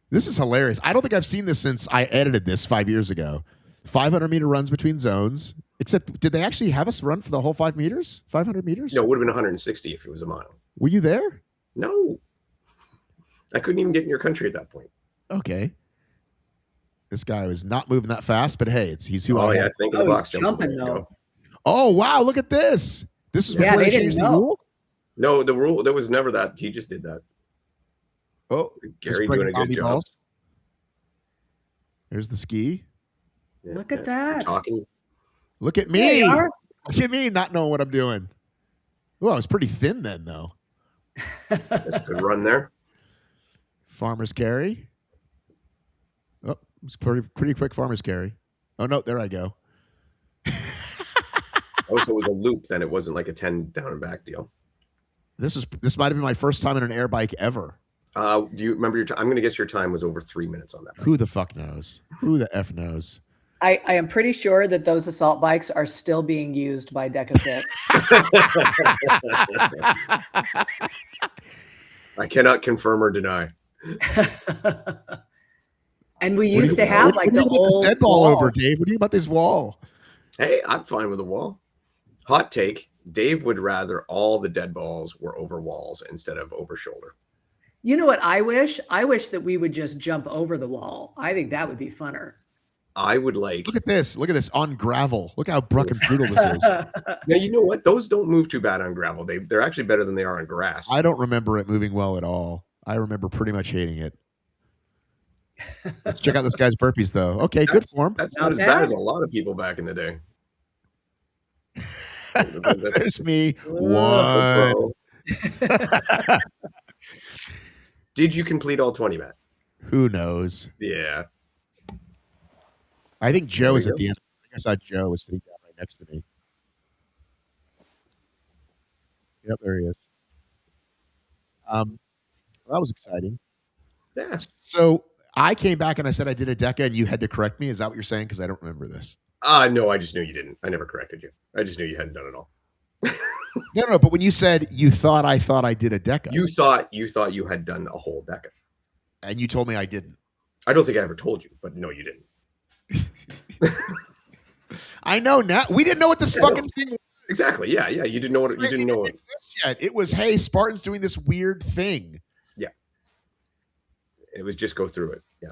This is hilarious. I don't think I've seen this since I edited this 5 years ago. 500-meter runs between zones. Except, did they actually have us run for the whole 5 meters? 500 meters? No, it would have been 160 if it was a mile. Were you there? No. I couldn't even get in your country at that point. Okay. This guy was not moving that fast, but hey, he's who I am. Yeah, think of the box jumps. Jumping though. Oh, wow, look at this. This is before they changed the rule? No, the rule, there was never that. He just did that. Oh, Gary doing a good job. Balls. There's the ski. Yeah, look at that. Talking. Look at me. Look at me not knowing what I'm doing. Oh, I was pretty thin then, though. That's a good run there. Farmer's carry. Oh, it was pretty quick farmer's carry. Oh, no, there I go. Oh, so it was a loop then. It wasn't like a 10 down and back deal. This might have been my first time in an air bike ever. Do you remember your time? I'm going to guess your time was over 3 minutes on that bike. Who the fuck knows? Who the F knows? I am pretty sure that those assault bikes are still being used by DEKA Fit. I cannot confirm or deny. And we used to have like the old dead ball over, Dave. What do you about this wall? Hey, I'm fine with the wall. Hot take. Dave would rather all the dead balls were over walls instead of over shoulder. You know what I wish? I wish that we would just jump over the wall. I think that would be funner. I would like. Look at this. Look at this on gravel. Look how bruck and brutal this is. Now, you know what? Those don't move too bad on gravel. They're actually better than they are on grass. I don't remember it moving well at all. I remember pretty much hating it. Let's check out this guy's burpees, though. Okay, good form. That's not as bad as a lot of people back in the day. There's me. One. Did you complete all 20, Matt? Who knows? Yeah. I think Joe is at the end. I think I saw Joe was sitting down right next to me. Yep, there he is. That was exciting. Yeah. So I came back and I said I did a DEKA and you had to correct me. Is that what you're saying? Because I don't remember this. No, I just knew you didn't. I never corrected you. I just knew you hadn't done it all. No. But when you said you thought I did a DEKA, you thought you had done a whole DEKA, and you told me I didn't. I don't think I ever told you, but no, you didn't. I know now. We didn't know what this fucking thing was. Exactly. Yeah. You didn't know what you didn't know it exist yet. It was, hey, Spartan's doing this weird thing. Yeah. It was just go through it. Yeah.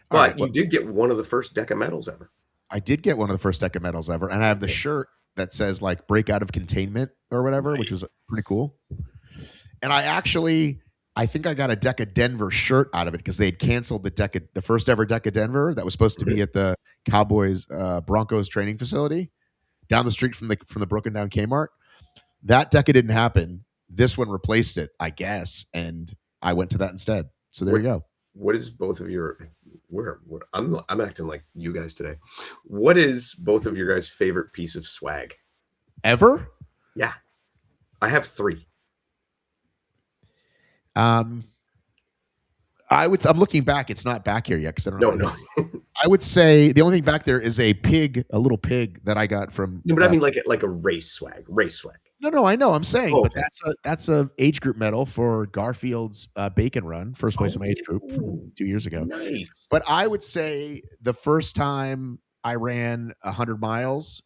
But you did get one of the first DEKA medals ever. I did get one of the first DEKA medals ever, and I have the shirt that says like breakout of containment or whatever, which was pretty cool. And I think I got a DEKA Denver shirt out of it because they had canceled the first ever DEKA Denver that was supposed to be at the Cowboys Broncos training facility down the street from the broken down Kmart. That DEKA didn't happen. This one replaced it, I guess, and I went to that instead. So there you go. What is both of your? I'm acting like you guys today. What is both of your guys' favorite piece of swag ever? Yeah, I have 3. I'm looking back. It's not back here yet because I don't know. No. I would say the only thing back there is a little pig that I got from. No, but I mean like a race swag. No, I know. I'm saying, but that's a age group medal for Garfield's bacon run, first place in my age group from 2 years ago. Nice. But I would say the first time I ran 100 miles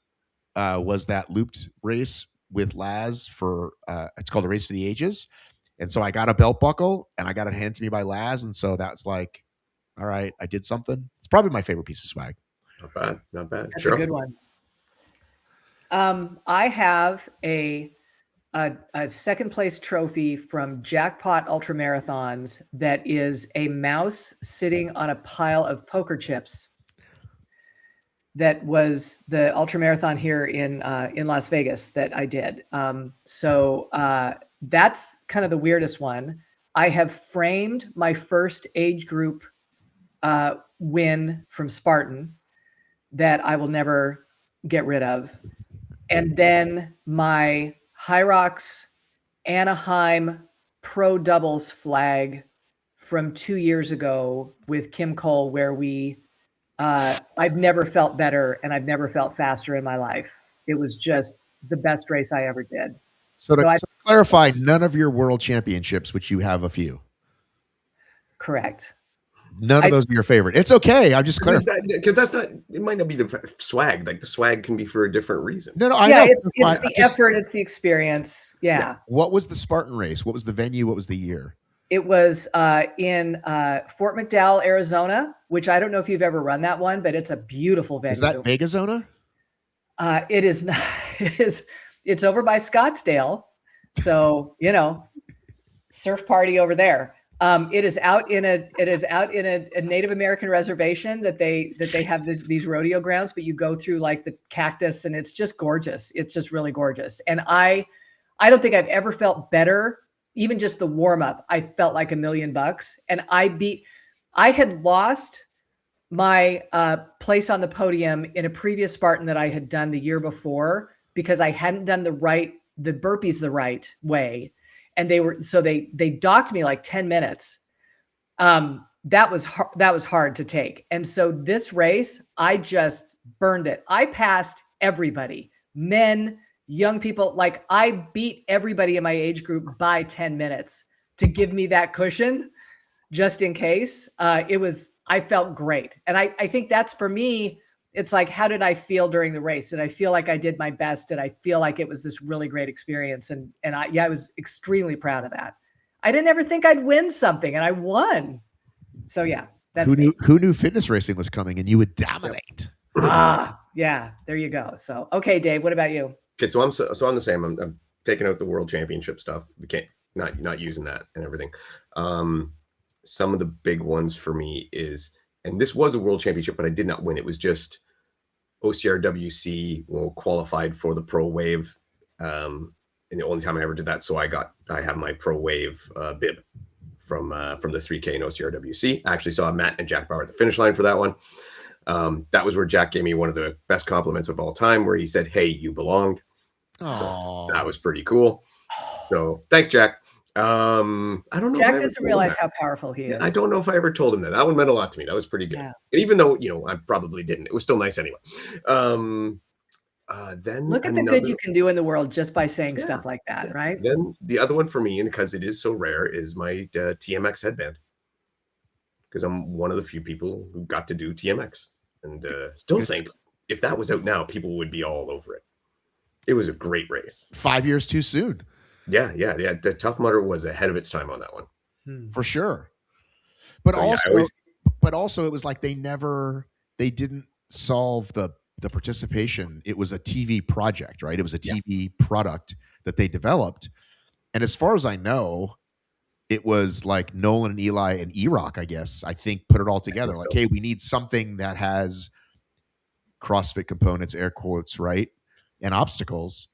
was that looped race with Laz for it's called a Race for the Ages. And so I got a belt buckle and I got it handed to me by Laz. And so that's like, all right, I did something. It's probably my favorite piece of swag. Not bad. Not bad. That's Sure. a good one. I have a second place trophy from Jackpot Ultra Marathons that is a mouse sitting on a pile of poker chips. That was the ultra marathon here in Las Vegas that I did. So that's kind of the weirdest one. I have framed my first age group win from Spartan that I will never get rid of. And then my HYROX Anaheim Pro Doubles flag from 2 years ago with Kim Cole, where I've never felt better and I've never felt faster in my life. It was just the best race I ever did. So to clarify, none of your world championships, which you have a few. Correct. None of those are your favorite. It's okay. I'm just clarifying. Because that's not, it might not be the swag. Like the swag can be for a different reason. No, I know. It's the effort. It's the experience. Yeah. What was the Spartan race? What was the venue? What was the year? It was in Fort McDowell, Arizona, which I don't know if you've ever run that one, but it's a beautiful venue. Is that Vegasona? It is not. It's over by Scottsdale. So, surf party over there. It is out in a Native American reservation that they have these rodeo grounds, but you go through like the cactus and it's just gorgeous. It's just really gorgeous. And I don't think I've ever felt better. Even just the warm up, I felt like $1 million. And I had lost my place on the podium in a previous Spartan that I had done the year before because I hadn't done the burpees the right way. And they docked me like 10 minutes. That was hard to take. And so this race, I just burned it. I passed everybody, men, young people. Like I beat everybody in my age group by 10 minutes to give me that cushion just in case. I felt great. And I think that's for me. It's like, how did I feel during the race? Did I feel like I did my best? Did I feel like it was this really great experience? And I was extremely proud of that. I didn't ever think I'd win something and I won. So yeah, that's who knew fitness racing was coming and you would dominate. Yeah, there you go. So, okay, Dave, what about you? Okay. So I'm the same. I'm taking out the world championship stuff. We can't, not using that and everything. Some of the big ones for me is, and this was a world championship, but I did not win. It was just OCRWC qualified for the Pro Wave. And the only time I ever did that. So I have my Pro Wave bib from the 3K in OCRWC. I actually saw Matt and Jack Bauer at the finish line for that one. That was where Jack gave me one of the best compliments of all time, where he said, "Hey, you belonged." So that was pretty cool. So thanks, Jack. I don't know. Jack doesn't realize how powerful he is. I don't know if I ever told him that. That one meant a lot to me. That was pretty good. Yeah. And even though, I probably didn't, it was still nice anyway. Then look at the good you can do in the world just by saying stuff like that, right? Then the other one for me, and because it is so rare, is my TMX headband. Because I'm one of the few people who got to do TMX, and still think if that was out now, people would be all over it. It was a great race. 5 years too soon. Yeah. The Tough Mudder was ahead of its time on that one, for sure. But also, it was like they didn't solve the participation. It was a TV project, right? It was a TV product that they developed, and as far as I know, it was like Nolan and Eli and HYROX, I think, put it all together. Like, hey, we need something that has CrossFit components, air quotes, right, and obstacles.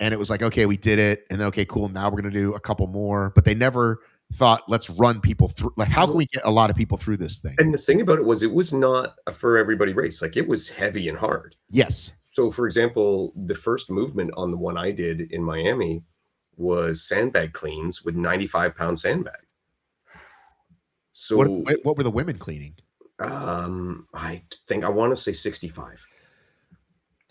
And it was like, okay, we did it. And then, okay, cool. Now we're going to do a couple more. But they never thought, let's run people through. Like, how can we get a lot of people through this thing? And the thing about it was not a for everybody race. Like, it was heavy and hard. Yes. So, for example, the first movement on the one I did in Miami was sandbag cleans with 95-pound sandbag. So what were the women cleaning? I want to say 65.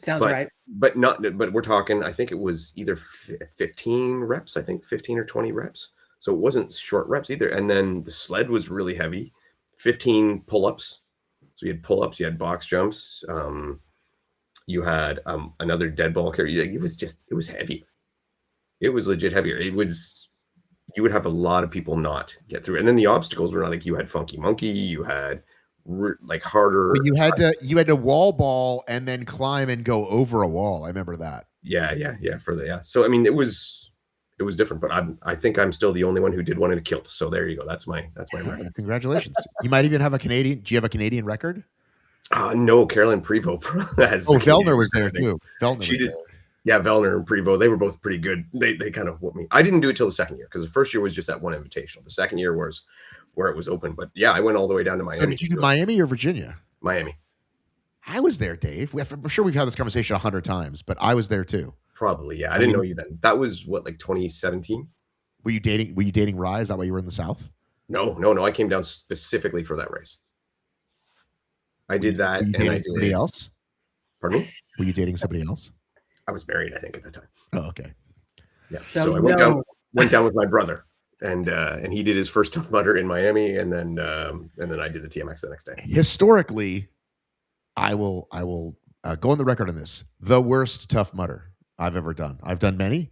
Sounds right. But we're talking, I think it was either 15 reps, 15 or 20 reps. So it wasn't short reps either. And then the sled was really heavy, 15 pull-ups. So you had pull-ups, you had box jumps. You had another dead ball carry. It was heavy. It was legit heavier. It was you would have a lot of people not get through. And then the obstacles were not like you had Funky Monkey, you had like harder. But you had to wall ball and then climb and go over a wall. I remember that. Yeah. So I mean, it was different, but I think I'm still the only one who did one in a kilt. So there you go. That's my record. Congratulations. You might even have a Canadian. Do you have a Canadian record? No, Carolyn Prevost has. Oh, Vellner was there too. Vellner was there. Yeah, Vellner and Prevost, they were both pretty good. They kind of whooped me. I didn't do it till the second year because the first year was just that one invitational. The second year was where it was open. But yeah, I went all the way down to Miami. So did you do Miami or Virginia? Miami. I was there, Dave. I'm sure we've had this conversation 100 times, but I was there too. Probably, yeah. I didn't know you then. That was what, like 2017? Were you dating Rye? Is that why you were in the South? No. I came down specifically for that race. I did that. Were you dating somebody else? Pardon me? Were you dating somebody else? I was married, I think, at that time. Oh, okay. Yeah. So I went down with my brother, and he did his first Tough Mudder in Miami, and then I did the TMX the next day. Historically, I will go on the record on this. The worst Tough Mudder I've ever done. I've done many.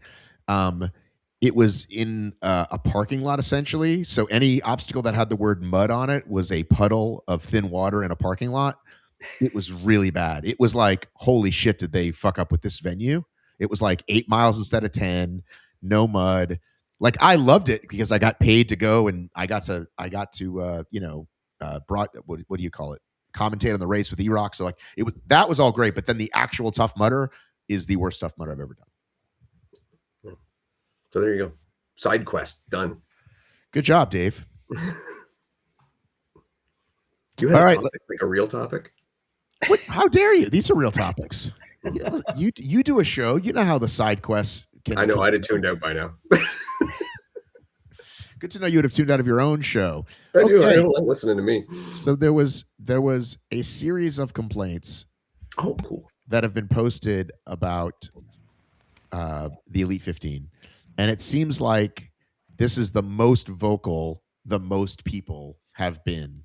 It was in a parking lot, essentially. So any obstacle that had the word mud on it was a puddle of thin water in a parking lot. It was really bad. It was like, holy shit, did they fuck up with this venue? It was like 8 miles instead of 10, no mud. Like, I loved it because I got paid to go, and I got to brought, what do you call it? Commentate on the race with HYROX. So like that was all great. But then the actual Tough Mudder is the worst Tough Mudder I've ever done. So there you go. Side quest done. Good job, Dave. Do you have a topic, like a real topic? What? How dare you? These are real topics. You do a show. You know how the side quests can. I know. I'd have tuned out by now. Good to know you would have tuned out of your own show. I do. I don't like listening to me. So there was a series of complaints. Oh, cool. That have been posted about the Elite 15, and it seems like this is the most vocal the most people have been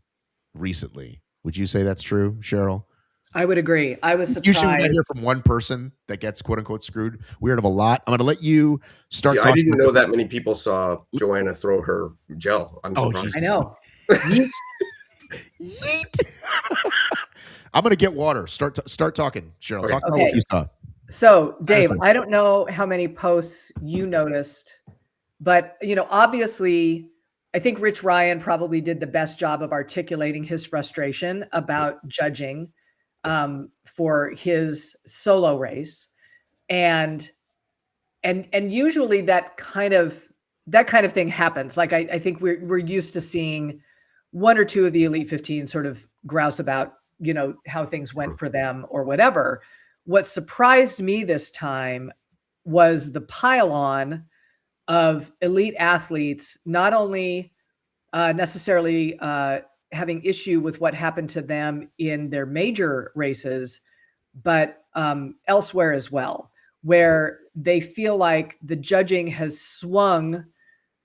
recently. Would you say that's true, Cheryl? I would agree. I was surprised. Usually we hear from one person that gets quote unquote screwed. We heard of a lot. I'm going to let you start. I didn't know that many people saw Joanna throw her gel. I'm surprised. I know. Yeet. I'm going to get water. Start talking, Cheryl. Okay. Talk about what you saw. So, Dave, I don't know how many posts you noticed, but obviously, I think Rich Ryan probably did the best job of articulating his frustration about judging for his solo race, and usually that kind of thing happens. Like I think we're used to seeing one or two of the Elite 15 sort of grouse about how things went for them or whatever. What surprised me this time was the pile-on of elite athletes, not only necessarily having issue with what happened to them in their major races, but elsewhere as well, where they feel like the judging has swung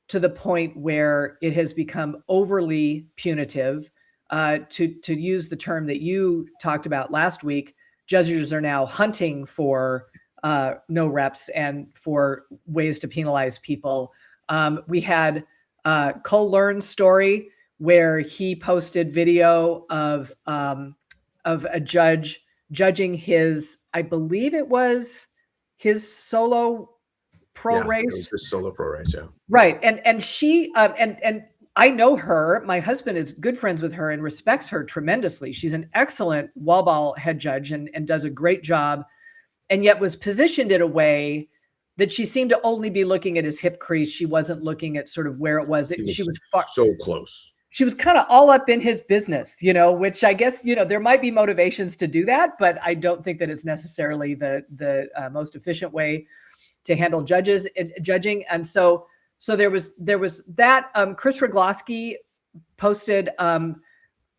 to the point where it has become overly punitive. To use the term that you talked about last week, judges are now hunting for no reps and for ways to penalize people. We had Cole Learn's story where he posted video of a judge judging his, I believe it was his solo pro race. It was his solo pro race, yeah. Right. And she and I know her. My husband is good friends with her and respects her tremendously. She's an excellent wall ball head judge and does a great job, and yet was positioned in a way that she seemed to only be looking at his hip crease. She wasn't looking at sort of where it was. She was so close. She was kind of all up in his business, which I guess, there might be motivations to do that, but I don't think that it's necessarily the most efficient way to handle judging. And so there was that. Chris Rogloski posted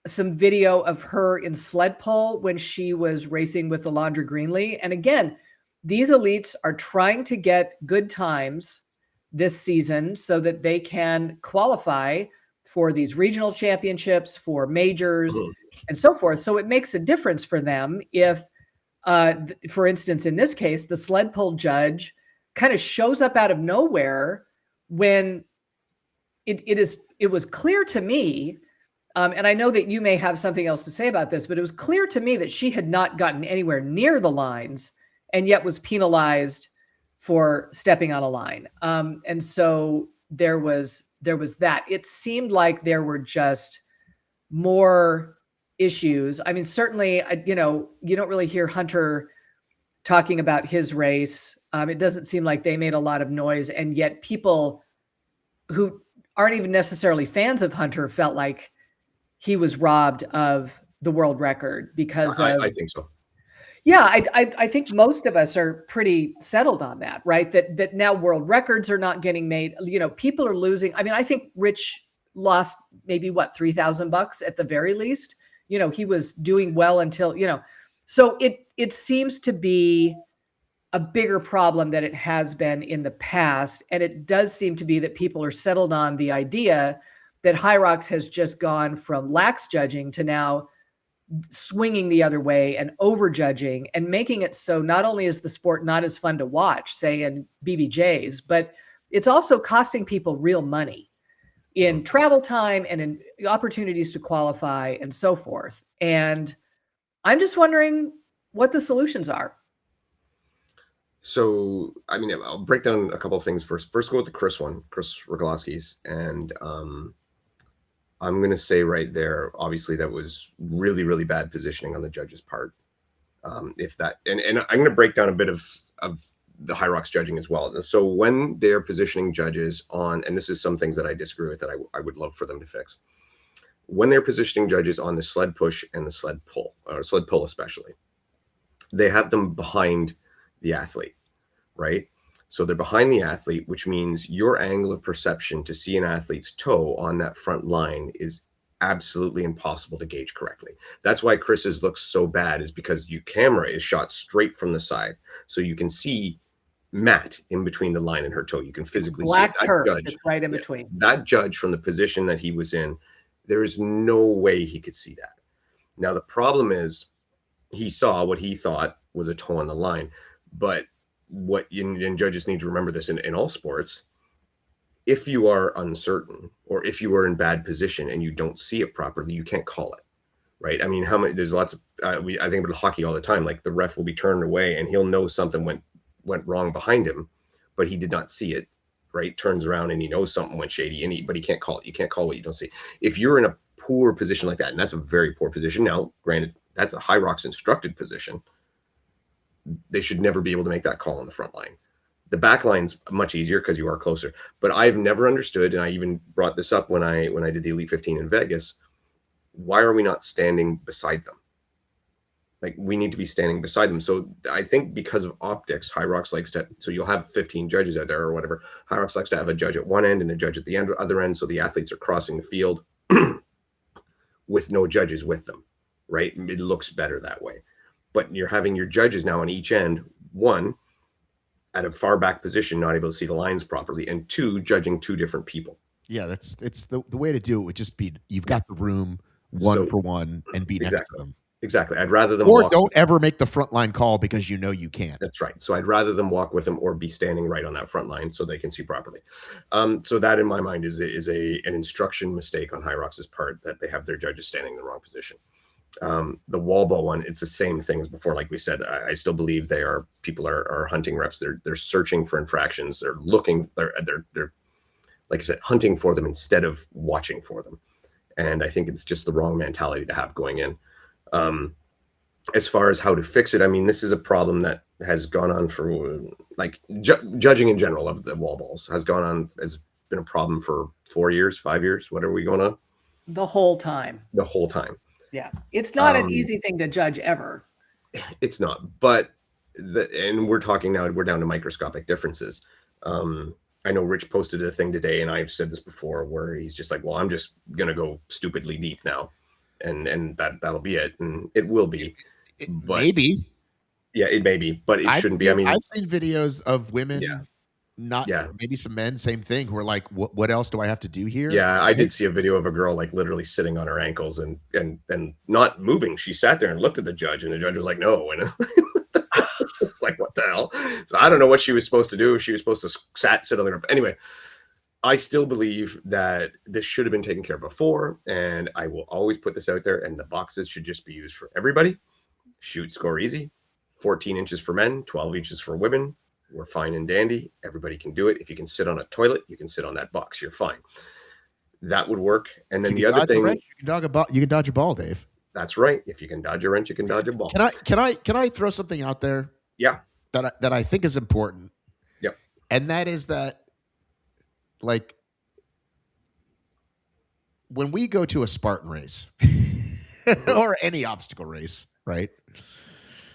some video of her in sled pull when she was racing with Alondra Greenlee. And again, these elites are trying to get good times this season so that they can qualify for these regional championships, for majors, and so forth. So it makes a difference for them if, for instance, in this case, the sled pull judge kind of shows up out of nowhere when it was clear to me, and I know that you may have something else to say about this, but it was clear to me that she had not gotten anywhere near the lines and yet was penalized for stepping on a line. And so there was that. It seemed like there were just more issues. I mean, certainly, you know, you don't really hear Hunter talking about his race. It doesn't seem like they made a lot of noise, and yet people who aren't even necessarily fans of Hunter felt like he was robbed of the world record because I think so. Yeah, I think most of us are pretty settled on that, right? That now world records are not getting made. You know, people are losing. I mean, I think Rich lost maybe what, $3,000 at the very least. You know, he was doing well until, you know, so it seems to be a bigger problem than it has been in the past. And it does seem to be that people are settled on the idea that HYROX has just gone from lax judging to now swinging the other way and over judging and making it so not only is the sport not as fun to watch, say in BBJs, but it's also costing people real money in travel time and in opportunities to qualify and so forth. And I'm just wondering what the solutions are. So, I mean, I'll break down a couple of things first. First, go with the Chris Rogalowski's. And I'm going to say right there, obviously, that was really, really bad positioning on the judge's part. If that, and I'm going to break down a bit of the HYROX judging as well. So when they're positioning judges on, and this is some things that I disagree with that I would love for them to fix. When they're positioning judges on the sled push and the sled pull, or sled pull especially, they have them behind the athlete, right? So they're behind the athlete, which means your angle of perception to see an athlete's toe on that front line is absolutely impossible to gauge correctly. That's why Chris's looks so bad, is because your camera is shot straight from the side. So you can see mat in between the line and her toe. You can physically see it. Black curve is right in between. That judge, from the position that he was in, there is no way he could see that. Now, the problem is he saw what he thought was a toe on the line. But and judges need to remember this in all sports, if you are uncertain or if you are in bad position and you don't see it properly, you can't call it, right? I mean, there's lots of, I think about hockey all the time, like the ref will be turned away and he'll know something went wrong behind him, but he did not see it, right? Turns around and he knows something went shady, but he can't call it. You can't call what you don't see. If you're in a poor position like that, and that's a very poor position. Now, granted, that's a HYROX instructed position. They should never be able to make that call on the front line. The back line's much easier because you are closer. But I've never understood, and I even brought this up when I did the Elite 15 in Vegas, why are we not standing beside them? Like, we need to be standing beside them. So I think because of optics, HYROX likes to, so you'll have 15 judges out there or whatever. HYROX likes to have a judge at one end and a judge at the other end, so the athletes are crossing the field with no judges with them, right? It looks better that way. But you're having your judges now on each end, one, at a far back position, not able to see the lines properly, and two, judging two different people. Yeah, it's the way to do it would just be, you've got the room one for one and be next to them. Exactly. I'd rather them don't ever make the front line call because you know you can't. That's right. So I'd rather them walk with them or be standing right on that front line so they can see properly. So that, in my mind, is an instruction mistake on HYROX's part, that they have their judges standing in the wrong position. The wall ball one, it's the same thing as before. Like we said, I still believe people are hunting reps. They're searching for infractions. They're looking, they're like I said, hunting for them instead of watching for them. And I think it's just the wrong mentality to have going in. As far as how to fix it, I mean, this is a problem that has gone on for, like, judging in general of the wall balls has been a problem for 4 years, 5 years, whatever we going on. The whole time. Yeah. It's not an easy thing to judge ever. It's not, but and we're talking now, we're down to microscopic differences. I know Rich posted a thing today, and I've said this before, where he's just like, well, I'm just going to go stupidly deep now. And that'll be it. And it will be. Maybe. Yeah, it may be, but it shouldn't be. I mean, I've seen videos of women, maybe some men, same thing, who are like, what else do I have to do here? Yeah, I did see a video of a girl, like, literally sitting on her ankles and not moving. She sat there and looked at the judge, and the judge was like, no. And it's like, what the hell? So I don't know what she was supposed to do. She was supposed to sit on the ground. Anyway, I still believe that this should have been taken care of before, and I will always put this out there, and the boxes should just be used for everybody. Shoot, score easy. 14 inches for men, 12 inches for women. We're fine and dandy. Everybody can do it. If you can sit on a toilet, you can sit on that box. You're fine. That would work. And then the other thing, you can dodge a ball, Dave. That's right. If you can dodge a wrench, you can dodge a ball. Can I throw something out there? Yeah. That I think is important. Yep. And that is that, like, when we go to a Spartan race or any obstacle race, right?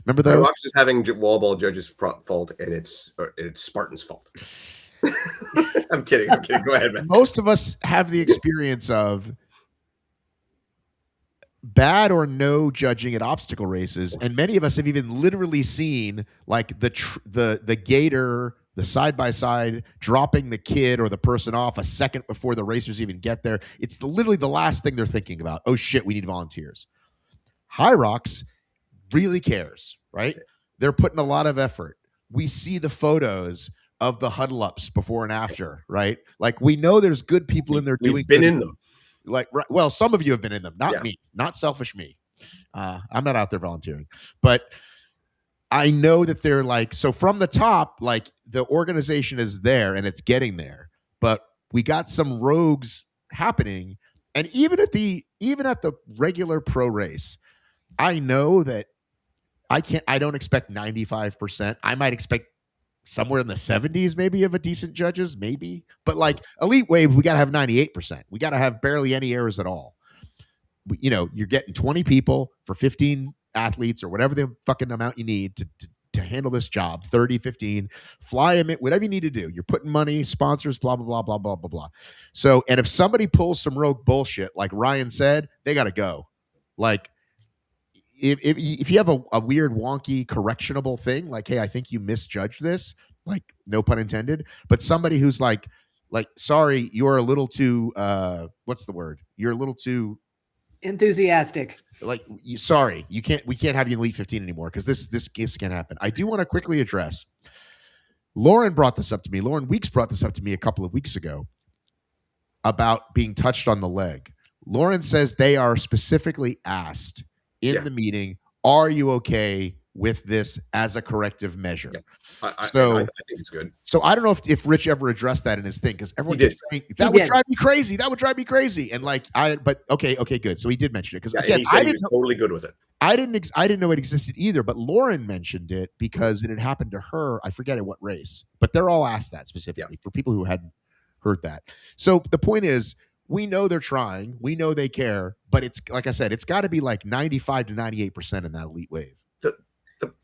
Remember those? HYROX is having wall ball judges' fault, and it's Spartan's fault. I'm kidding. Go ahead, man. Most of us have the experience of bad or no judging at obstacle races, and many of us have even literally seen like the gator, the side by side dropping the kid or the person off a second before the racers even get there. It's literally the last thing they're thinking about. Oh shit, we need volunteers. HYROX really cares, right? They're putting a lot of effort. We see the photos of the huddle ups before and after, right? Like, we know there's good people in there doing. We've been in them. Like, well, some of you have been in them, not me, not selfish me. I'm not out there volunteering, but I know that they're like, so from the top, like, the organization is there and it's getting there, but we got some rogues happening. And even at the regular pro race, I know that I don't expect 95%. I might expect somewhere in the 70s, maybe, of a decent judges, maybe. But like elite wave, we got to have 98%. We got to have barely any errors at all. You know, you're getting 20 people for 15 athletes or whatever the fucking amount you need to handle this job, 30, 15, fly them in, whatever you need to do. You're putting money, sponsors, blah, blah, blah, blah, blah, blah, blah. So, and if somebody pulls some rogue bullshit, like Ryan said, they got to go. Like, if you have a weird, wonky, correctionable thing, like, hey, I think you misjudged this, like, no pun intended, but somebody who's like, sorry, you're a little too, what's the word? You're a little too enthusiastic. Like, sorry, we can't have you in Elite 15 anymore because this can't happen. I do want to quickly address. Lauren brought this up to me. Lauren Weeks brought this up to me a couple of weeks ago about being touched on the leg. Lauren says they are specifically asked in the meeting, are you okay with this as a corrective measure? I think it's good. So I don't know if Rich ever addressed that in his thing, because everyone keeps saying that would drive me crazy. That would drive me crazy. And like, but okay, good. So he did mention it, because again, I was totally good with it. I didn't know it existed either, but Lauren mentioned it because it had happened to her. I forget at what race, but they're all asked that specifically for people who hadn't heard that. So the point is, we know they're trying, we know they care, but it's, like I said, it's got to be like 95 to 98% in that elite wave.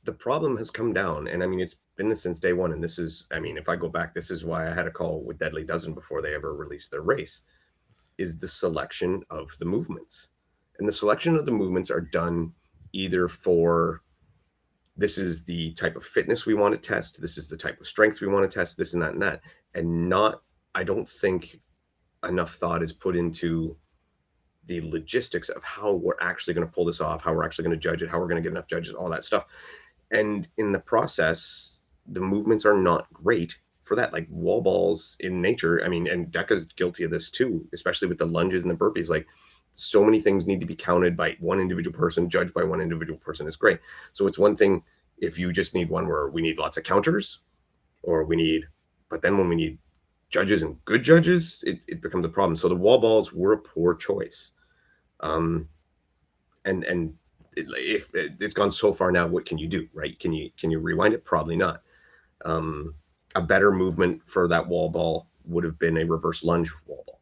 The problem has come down, and I mean, it's been this since day one. And this is, I mean, if I go back, this is why I had a call with Deadly Dozen before they ever released their race, is the selection of the movements. And the selection of the movements are done either for, this is the type of fitness we want to test, this is the type of strength we want to test, this and that and that. And not, I don't think enough thought is put into the logistics of how we're actually going to pull this off, how we're actually going to judge it, how we're going to get enough judges, all that stuff. And in the process, the movements are not great for that. Like, wall balls in nature, I mean, and DEKA's guilty of this too, especially with the lunges and the burpees. Like, so many things need to be counted by one individual person, judged by one individual person is great. So it's one thing if you just need one where we need lots of counters, but then when we need judges and good judges, it becomes a problem. So the wall balls were a poor choice. And if it's gone so far now, what can you do, right? Can you rewind it? Probably not. A better movement for that wall ball would have been a reverse lunge wall ball,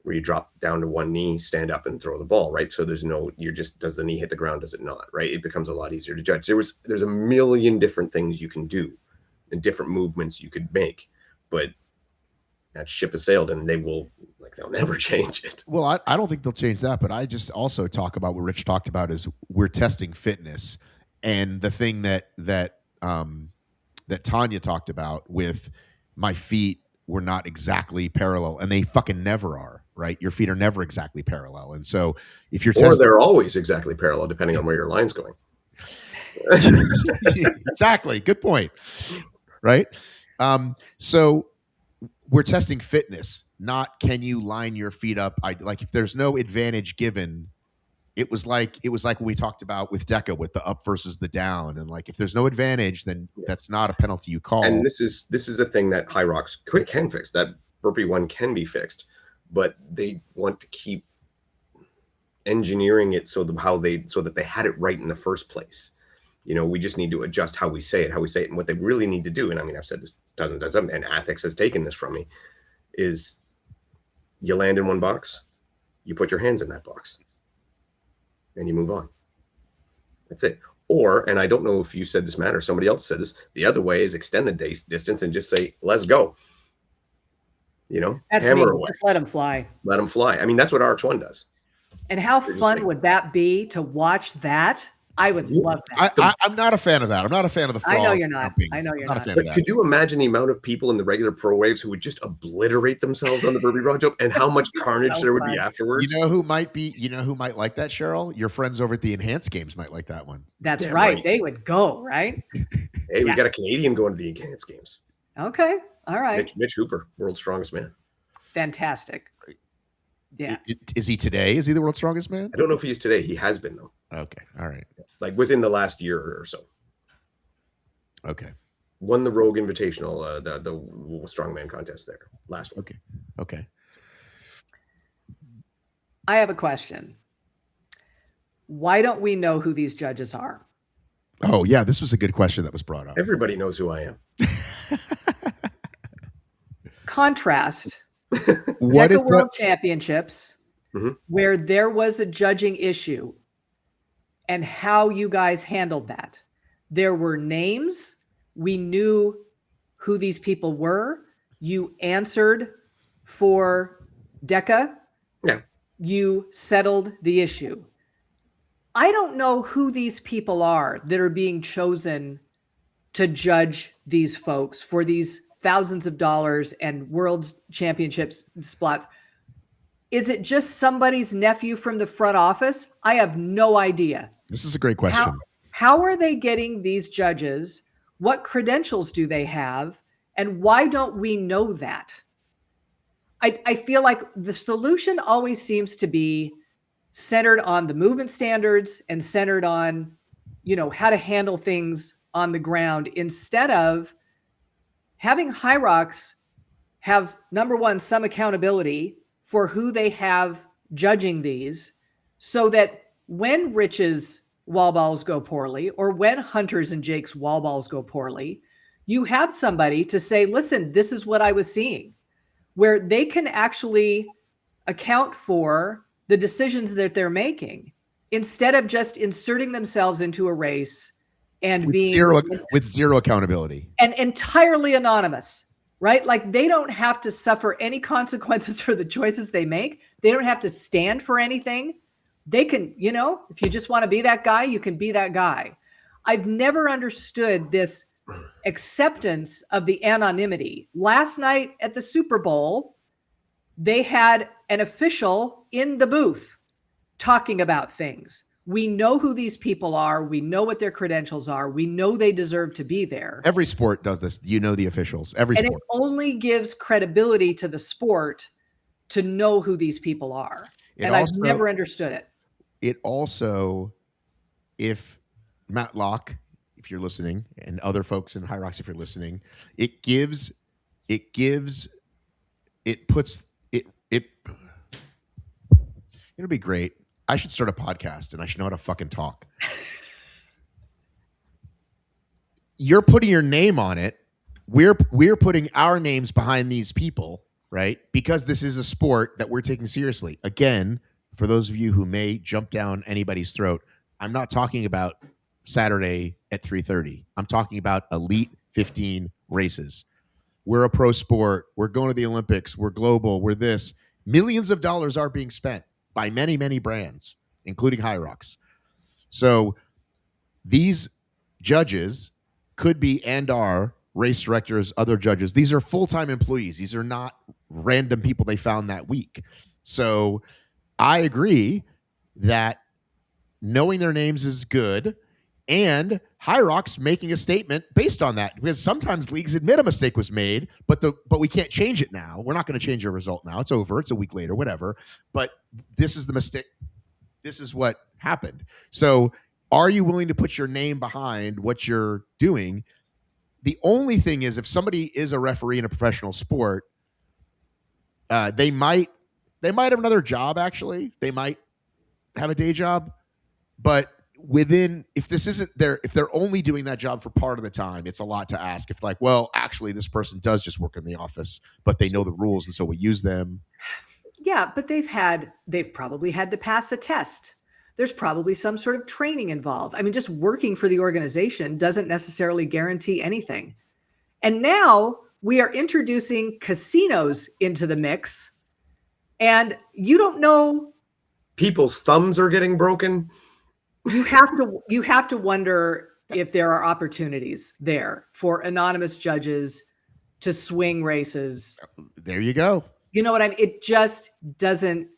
where you drop down to one knee, stand up, and throw the ball, right? So there's no, does the knee hit the ground? Does it not, right? It becomes a lot easier to judge. There's a million different things you can do and different movements you could make, but that ship has sailed, and they'll never change it. Well, I don't think they'll change that, but I just also talk about what Rich talked about is we're testing fitness, and the thing that Tanya talked about with my feet were not exactly parallel, and they fucking never are, right? Your feet are never exactly parallel, and so if you're they're always exactly parallel depending on where your line's going. Exactly, good point, right? So we're testing fitness, not can you line your feet up. Like if there's no advantage given, it was like when we talked about with DEKA with the up versus the down, and like if there's no advantage, then that's not a penalty you call. And this is a thing that HYROX can fix. That burpee one can be fixed, but they want to keep engineering it so that they had it right in the first place. You know, we just need to adjust how we say it, and what they really need to do. And I mean, I've said this dozens of times, and ethics has taken this from me, is you land in one box, you put your hands in that box, and you move on. That's it. Or, and I don't know if you said this, Matt, or somebody else said this, the other way is extend the distance and just say, let's go. You know, that's hammer away. Just let them fly. Let them fly. I mean, that's what HYROX 1 does. And how fun would that be to watch that? I would love that. I'm not a fan of that. I'm not a fan of the frog. I know you're not. I know you're not. But could you imagine the amount of people in the regular pro waves who would just obliterate themselves on the burpee frog jump, and how much carnage there would be afterwards? You know who might like that, Cheryl? Your friends over at the Enhanced Games might like that one. That's right. They would go, right? Hey, we got a Canadian going to the Enhanced Games. Okay. All right. Mitch Hooper, world's strongest man. Fantastic. Yeah. Is he today? Is he the world's strongest man? I don't know if he is today. He has been, though. Okay. All right. Like within the last year or so. Okay. Won the Rogue Invitational, the strongman contest there last week. Okay. I have a question. Why don't we know who these judges are? Oh, yeah. This was a good question that was brought up. Everybody knows who I am. Contrast DEKA World Championships, where there was a judging issue, and how you guys handled that. There were names. We knew who these people were. You answered for DEKA. Yeah. You settled the issue. I don't know who these people are that are being chosen to judge these folks for these thousands of dollars and world championships spots. Is it just somebody's nephew from the front office? I have no idea. This is a great question. How are they getting these judges? What credentials do they have? And why don't we know that? I feel like the solution always seems to be centered on the movement standards and centered on, you know, how to handle things on the ground, instead of having HYROX have, number one, some accountability for who they have judging these, so that when Rich's wall balls go poorly, or when Hunter's and Jake's wall balls go poorly, you have somebody to say, listen, this is what I was seeing, where they can actually account for the decisions that they're making, instead of just inserting themselves into a race and with zero accountability and entirely anonymous, right? Like, they don't have to suffer any consequences for the choices they make. They don't have to stand for anything. They can, you know, if you just want to be that guy, you can be that guy. I've never understood this acceptance of the anonymity. Last night at the Super Bowl, they had an official in the booth talking about things. We know who these people are. We know what their credentials are. We know they deserve to be there. Every sport does this. You know the officials. Every sport. And it only gives credibility to the sport to know who these people are. I've never understood it. It also, if Matt Locke, if you're listening, and other folks in HYROX, if you're listening, it it'll be great. I should start a podcast and I should know how to fucking talk. You're putting your name on it. We're putting our names behind these people, right? Because this is a sport that we're taking seriously. Again, for those of you who may jump down anybody's throat, I'm not talking about Saturday at 3:30. I'm talking about Elite 15 races. We're a pro sport. We're going to the Olympics. We're global. We're this. Millions of dollars are being spent by many, many brands, including HYROX. So these judges could be and are race directors, other judges. These are full-time employees. These are not random people they found that week. So I agree that knowing their names is good. and HYROX making a statement based on that, because sometimes leagues admit a mistake was made, but we can't change it now. We're not going to change your result now. It's over. It's a week later, whatever. But this is the mistake. This is what happened. So are you willing to put your name behind what you're doing? The only thing is, if somebody is a referee in a professional sport, they might have another job. Actually, they might have a day job, but if they're only doing that job for part of the time, it's a lot to ask. If well, actually, this person does just work in the office, but they know the rules, and so we use them. Yeah, but they've probably had to pass a test. There's probably some sort of training involved. I mean, just working for the organization doesn't necessarily guarantee anything. And now we are introducing casinos into the mix, and you don't know. People's thumbs are getting broken. You have to wonder if there are opportunities there for anonymous judges to swing races. There you go. You know what I mean? It just doesn't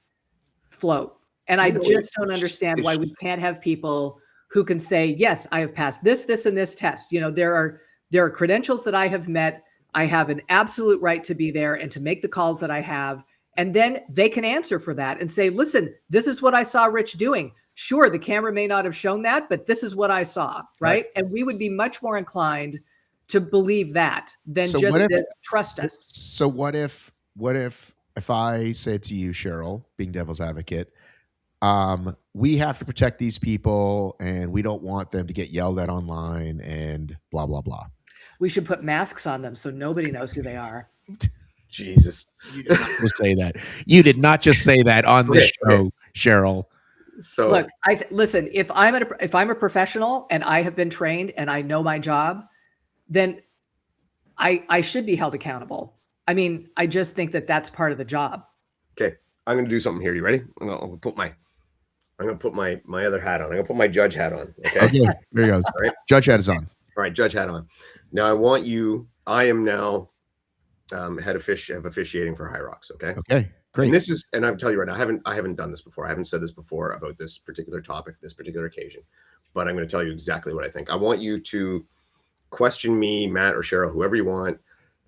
float. And I just don't understand why we can't have people who can say, yes, I have passed this, and this test. There are credentials that I have met. I have an absolute right to be there and to make the calls that I have. And then they can answer for that and say, listen, this is what I saw Rich doing. Sure, the camera may not have shown that, but this is what I saw, right? And we would be much more inclined to believe that than trust us. So what if I said to you, Cheryl, being devil's advocate, we have to protect these people and we don't want them to get yelled at online and blah, blah, blah. We should put masks on them so nobody knows who they are. Jesus. You did not just say that. You did not just say that on this show, Cheryl. So look, listen, if I'm a professional and I have been trained and I know my job, then I should be held accountable. I mean, I just think that that's part of the job. Okay. I'm going to do something here. You ready? I'm going to put my other hat on. I'm going to put my judge hat on. Okay. There he goes. All right. Judge hat is on. All right. Judge hat on. Now I am now head of officiating for HYROX. Okay. Okay. Great. And I'm telling you right now, I haven't done this before. I haven't said this before about this particular topic, this particular occasion, but I'm going to tell you exactly what I think. I want you to question me, Matt or Cheryl, whoever you want.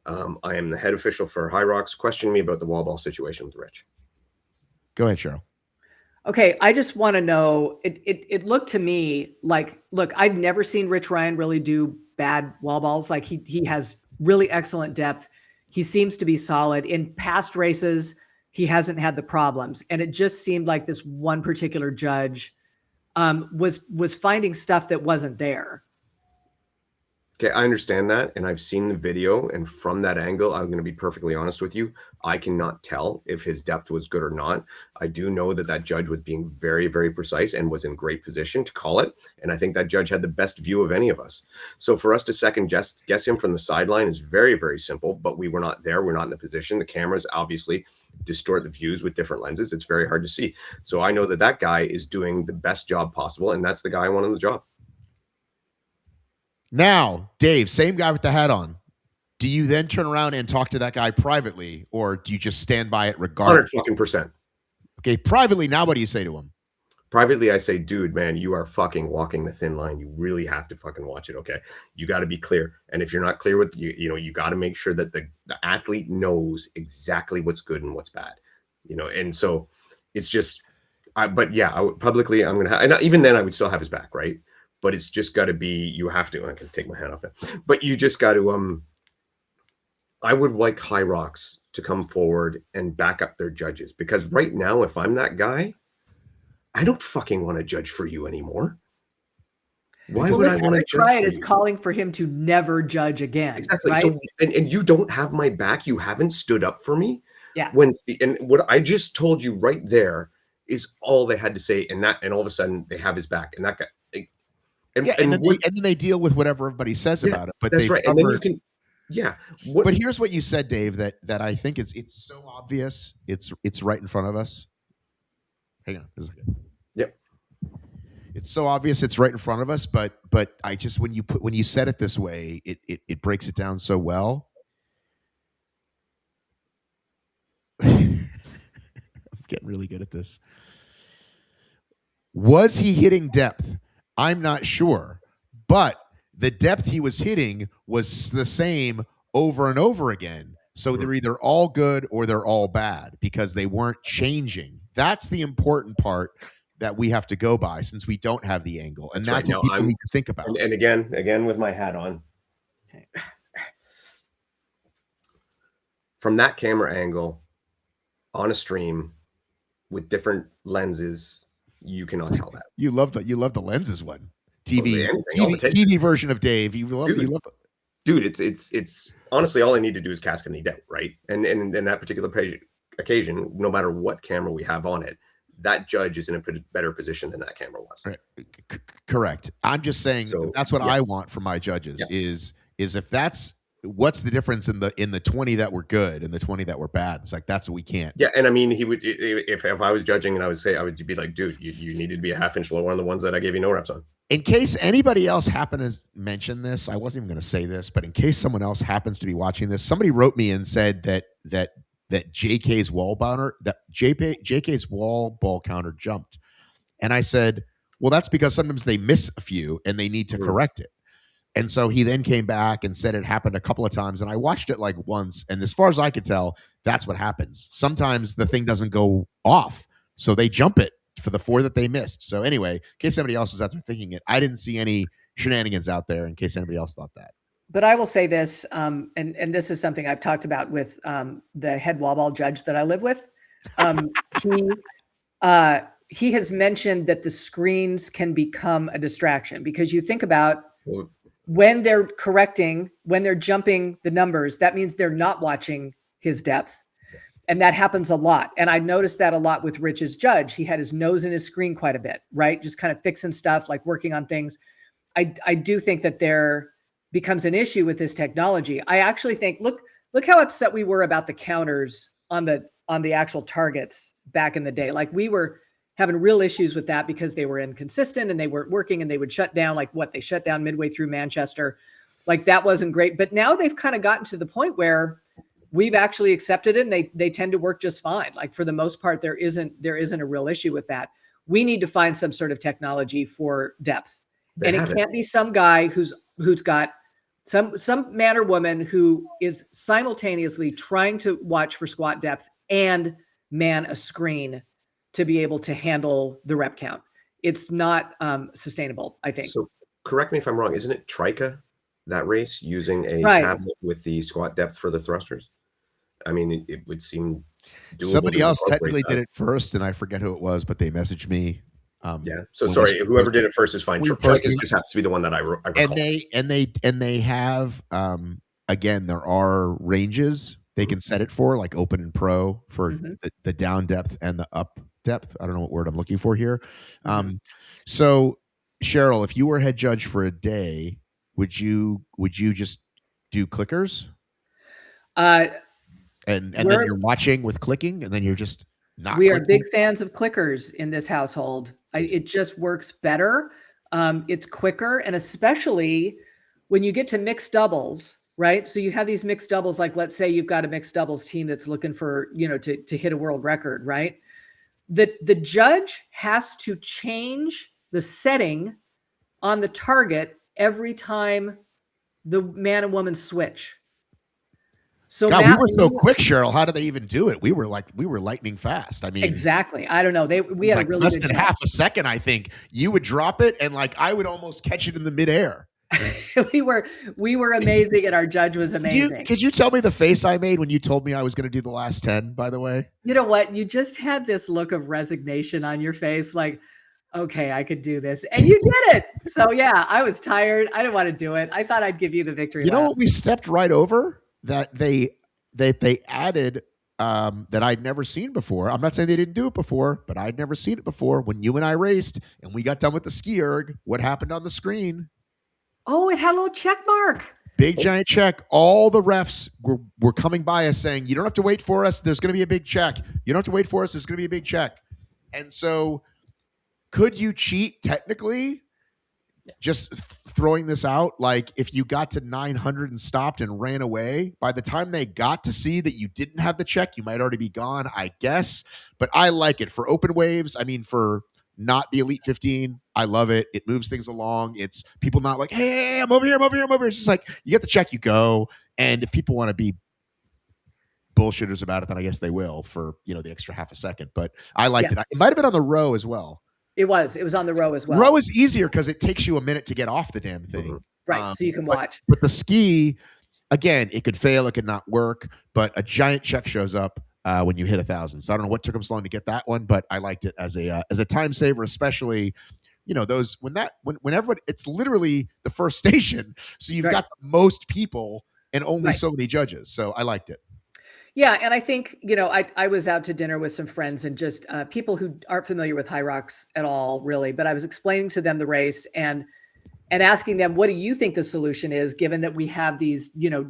I am the head official for HYROX. Question me about the wall ball situation with Rich. Go ahead, Cheryl. Okay. I just want to know, it looked to me like, look, I've never seen Rich Ryan really do bad wall balls. Like he has really excellent depth. He seems to be solid. In past races, he hasn't had the problems. And it just seemed like this one particular judge was finding stuff that wasn't there. Okay, I understand that. And I've seen the video. And from that angle, I'm going to be perfectly honest with you. I cannot tell if his depth was good or not. I do know that judge was being very, very precise and was in great position to call it. And I think that judge had the best view of any of us. So for us to second guess him from the sideline is very, very simple. But we were not there. We're not in the position. The cameras obviously distort the views with different lenses. It's very hard to see. So I know that guy is doing the best job possible. And that's the guy I want on the job. Now, Dave, same guy with the hat on. Do you then turn around and talk to that guy privately, or do you just stand by it regardless? 100%. Okay, privately, now what do you say to him? Privately, I say, dude, man, you are fucking walking the thin line. You really have to fucking watch it, okay? You got to be clear. And if you're not clear with, you got to make sure that the athlete knows exactly what's good and what's bad, And so it's just, publicly, I'm going to and even then I would still have his back, right? But it's just got to be, you have to, I can take my hat off now, but you just got to, I would like HYROX to come forward and back up their judges, because right now, if I'm that guy, I don't fucking want to judge for you anymore. Why would I want to judge for you? Is calling for him to never judge again. Exactly. Right? So, and you don't have my back. You haven't stood up for me. Yeah. And what I just told you right there is all they had to say. And all of a sudden they have his back, and that guy. And then they deal with whatever everybody says about it. But that's right. And then you can, but here's what you said, Dave, that I think it's so obvious. It's right in front of us. Hang on a second. Yep. It's so obvious. It's right in front of us. But I just, when you said it this way, it breaks it down so well. I'm getting really good at this. Was he hitting depth? I'm not sure, but the depth he was hitting was the same over and over again. So they're either all good or they're all bad because they weren't changing. That's the important part that we have to go by since we don't have the angle. And that's what people need to think about. And again, with my hat on. Okay. From that camera angle on a stream with different lenses, you cannot tell that. You love the lenses one. TV version of Dave. You love dude, it's honestly all I need to do is cast any doubt, right? And in that particular occasion, no matter what camera we have on it, that judge is in a better position than that camera was. Right. Correct. I'm just saying that's what I want from my judges is if that's what's the difference in the 20 that were good and the 20 that were bad. It's like that's what we can't. Yeah, and I mean he would if I was judging and I would be like, dude, you needed to be a half inch lower on the ones that I gave you no reps on. In case anybody else happened to mention this, I wasn't even going to say this, but in case someone else happens to be watching this, somebody wrote me and said that JK's wall ball counter jumped. And I said, well, that's because sometimes they miss a few and they need to correct it. And so he then came back and said it happened a couple of times. And I watched it like once. And as far as I could tell, that's what happens. Sometimes the thing doesn't go off. So they jump it for the 4 that they missed. So anyway, in case somebody else was out there thinking it, I didn't see any shenanigans out there in case anybody else thought that. But I will say this, and this is something I've talked about with the head wall ball judge that I live with. He has mentioned that the screens can become a distraction because you think about when they're correcting, when they're jumping the numbers, that means they're not watching his depth. And that happens a lot. And I noticed that a lot with Rich's judge. He had his nose in his screen quite a bit, right? Just kind of fixing stuff, like working on things. I do think that there becomes an issue with this technology. I actually think, look how upset we were about the counters on the actual targets back in the day. Like we were having real issues with that because they were inconsistent and they weren't working and they would shut down they shut down midway through Manchester. Like that wasn't great. But now they've kind of gotten to the point where we've actually accepted it and they tend to work just fine. Like for the most part, there isn't a real issue with that. We need to find some sort of technology for depth. And it can't be some guy who's got some man or woman who is simultaneously trying to watch for squat depth and man a screen to be able to handle the rep count. It's not sustainable, I think. So correct me if I'm wrong. Isn't it Trika, that race, using a tablet with the squat depth for the thrusters? I mean, it would seem doable. Somebody else technically did it first, and I forget who it was, but they messaged me. So sorry, whoever did it first is fine. Trika just happens to be the one that I recall. And they have again, there are ranges they can set it for, like open and pro for the down depth and the up depth. I don't know what word I'm looking for here. So Cheryl, if you were head judge for a day, would you just do clickers? And then you're watching with clicking, and then you're just not. We are big fans of clickers in this household. It just works better. It's quicker, and especially when you get to mixed doubles, right? So you have these mixed doubles, like let's say you've got a mixed doubles team that's looking for, to hit a world record, right? The judge has to change the setting on the target every time the man and woman switch. So God, we were so quick, Cheryl. How did they even do it? We were lightning fast. I mean, exactly. I don't know. We had like a really less good than half a second. I think you would drop it, and like I would almost catch it in the midair. we were amazing, and our judge was amazing. Could you tell me the face I made when you told me I was going to do the last 10? By the way, you know what? You just had this look of resignation on your face, like, okay, I could do this, and you did it. So yeah, I was tired. I didn't want to do it. I thought I'd give you the victory. You know what? We stepped right over that they added that I'd never seen before. I'm not saying they didn't do it before, but I'd never seen it before. When you and I raced and we got done with the ski erg, what happened on the screen? Oh, it had a little check mark. Big giant check. All the refs were coming by us saying, you don't have to wait for us. There's going to be a big check. You don't have to wait for us. There's going to be a big check. And so could you cheat technically? Just throwing this out, like if you got to 900 and stopped and ran away, by the time they got to see that you didn't have the check, you might already be gone, I guess. But I like it for open waves. I mean, for not the Elite 15. I love it. It moves things along. It's people not like, hey, I'm over here, I'm over here, I'm over here. It's just like you get the check, you go. And if people want to be bullshitters about it, then I guess they will for the extra half a second. But I liked it. It might have been on the row as well. It was on the row as well. Row is easier because it takes you a minute to get off the damn thing. Right. So you can watch. But the ski, again, it could fail, it could not work, but a giant check shows up when you hit 1,000. So I don't know what took them so long to get that one, but I liked it as a time saver, especially those when everybody, it's literally the first station, so you've got the most people and only so many judges. So I liked it. Yeah, and I think I was out to dinner with some friends and just people who aren't familiar with HYROX at all, really. But I was explaining to them the race and asking them, what do you think the solution is, given that we have these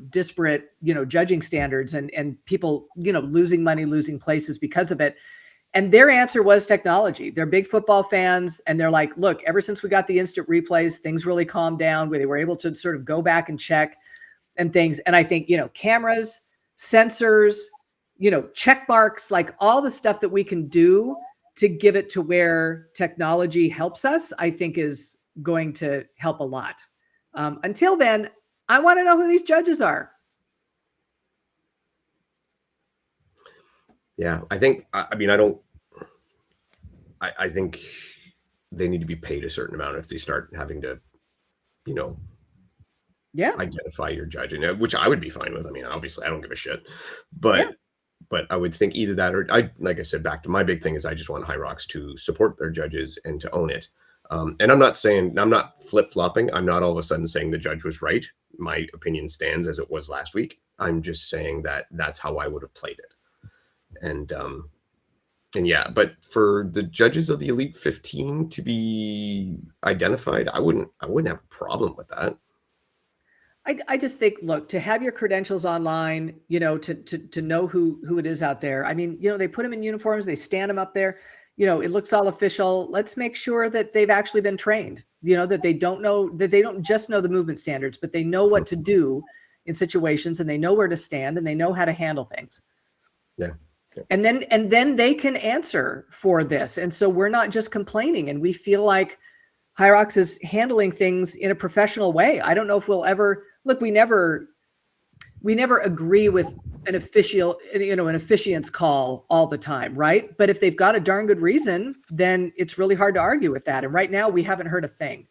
disparate judging standards and people losing money, losing places because of it. And their answer was technology. They're big football fans, and they're like, look, ever since we got the instant replays, things really calmed down where they were able to sort of go back and check and things. And I think cameras, sensors, check marks, like all the stuff that we can do to give it to where technology helps us, I think is going to help a lot. Until then, I want to know who these judges are. Yeah, I think, I think they need to be paid a certain amount if they start having to, identify your judge, and which I would be fine with. I mean, obviously I don't give a shit, but I would think either that or like I said, back to my big thing is I just want HYROX to support their judges and to own it. And I'm not flip-flopping. I'm not all of a sudden saying the judge was right. My opinion stands as it was last week. I'm just saying that that's how I would have played it. And yeah, but for the judges of the Elite 15 to be identified, I wouldn't have a problem with that. I just think, look, to have your credentials online, to know who it is out there. I mean, they put them in uniforms, they stand them up there, it looks all official. Let's make sure that they've actually been trained, that they don't just know the movement standards, but they know what to do in situations, and they know where to stand, and they know how to handle things. Yeah. And then they can answer for this. And so we're not just complaining, and we feel like HYROX is handling things in a professional way. I don't know if we'll ever look. We never agree with an officiant's call all the time, right? But if they've got a darn good reason, then it's really hard to argue with that. And right now, we haven't heard a thing.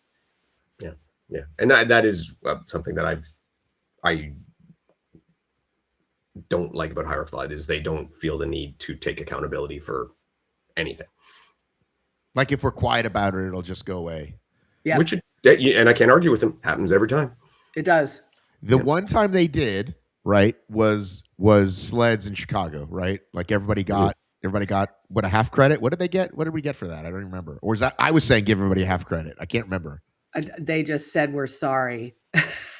Yeah, and that is something that I don't like about HYROX Live is they don't feel the need to take accountability for anything. Like if we're quiet about it, it'll just go away. Yeah. And I can't argue with them. Happens every time. It does. The one time they did, right, was sleds in Chicago, right? Like everybody got what, a half credit? What did they get? What did we get for that? I don't even remember. Or is that I was saying give everybody a half credit. I can't remember. They just said we're sorry.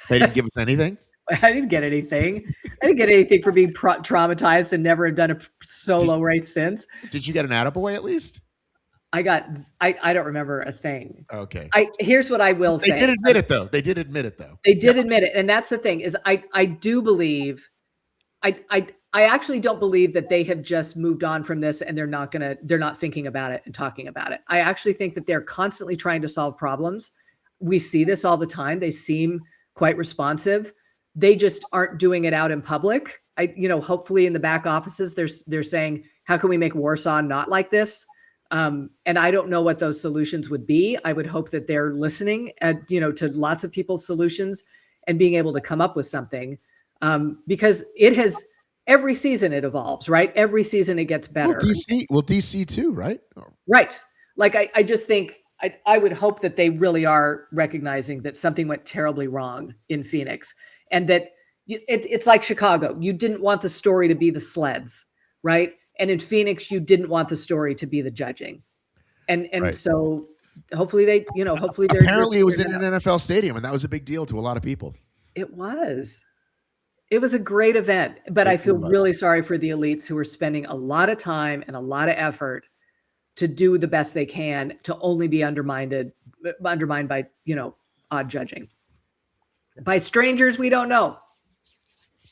They didn't give us anything? I didn't get anything. I didn't get anything for being traumatized and never have done a solo race since. Did you get an attaboy at least? I don't remember a thing. Okay. Here's what I will say. They did admit it though. They did admit it. And that's the thing is I do believe, I actually don't believe that they have just moved on from this and they're not thinking about it and talking about it. I actually think that they're constantly trying to solve problems. We see this all the time. They seem quite responsive. They just aren't doing it out in public. Hopefully in the back offices, they're saying, how can we make Warsaw not like this? And I don't know what those solutions would be. I would hope that they're listening to lots of people's solutions and being able to come up with something, because it has every season it evolves, right? Every season it gets better. DC too, right? Right. Like I just think I would hope that they really are recognizing that something went terribly wrong in Phoenix, and that it's like Chicago. You didn't want the story to be the sleds, right? And in Phoenix, you didn't want the story to be the judging. And right. So hopefully they're apparently it was in an NFL stadium, and that was a big deal to a lot of people. It was a great event, but I feel really sorry for the elites who are spending a lot of time and a lot of effort to do the best they can to only be undermined by, odd judging. By strangers we don't know.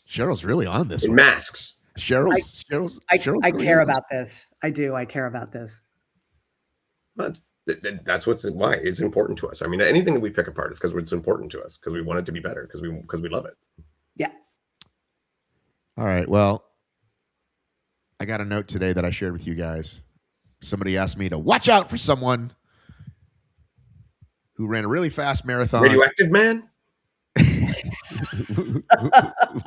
Cheryl's really on this in one. Masks. Cheryl's I care about this. I do. I care about this. But That's why it's important to us. I mean, anything that we pick apart is because it's important to us, because we want it to be better, because we love it. Yeah. All right. Well, I got a note today that I shared with you guys. Somebody asked me to watch out for someone who ran a really fast marathon. Radioactive man?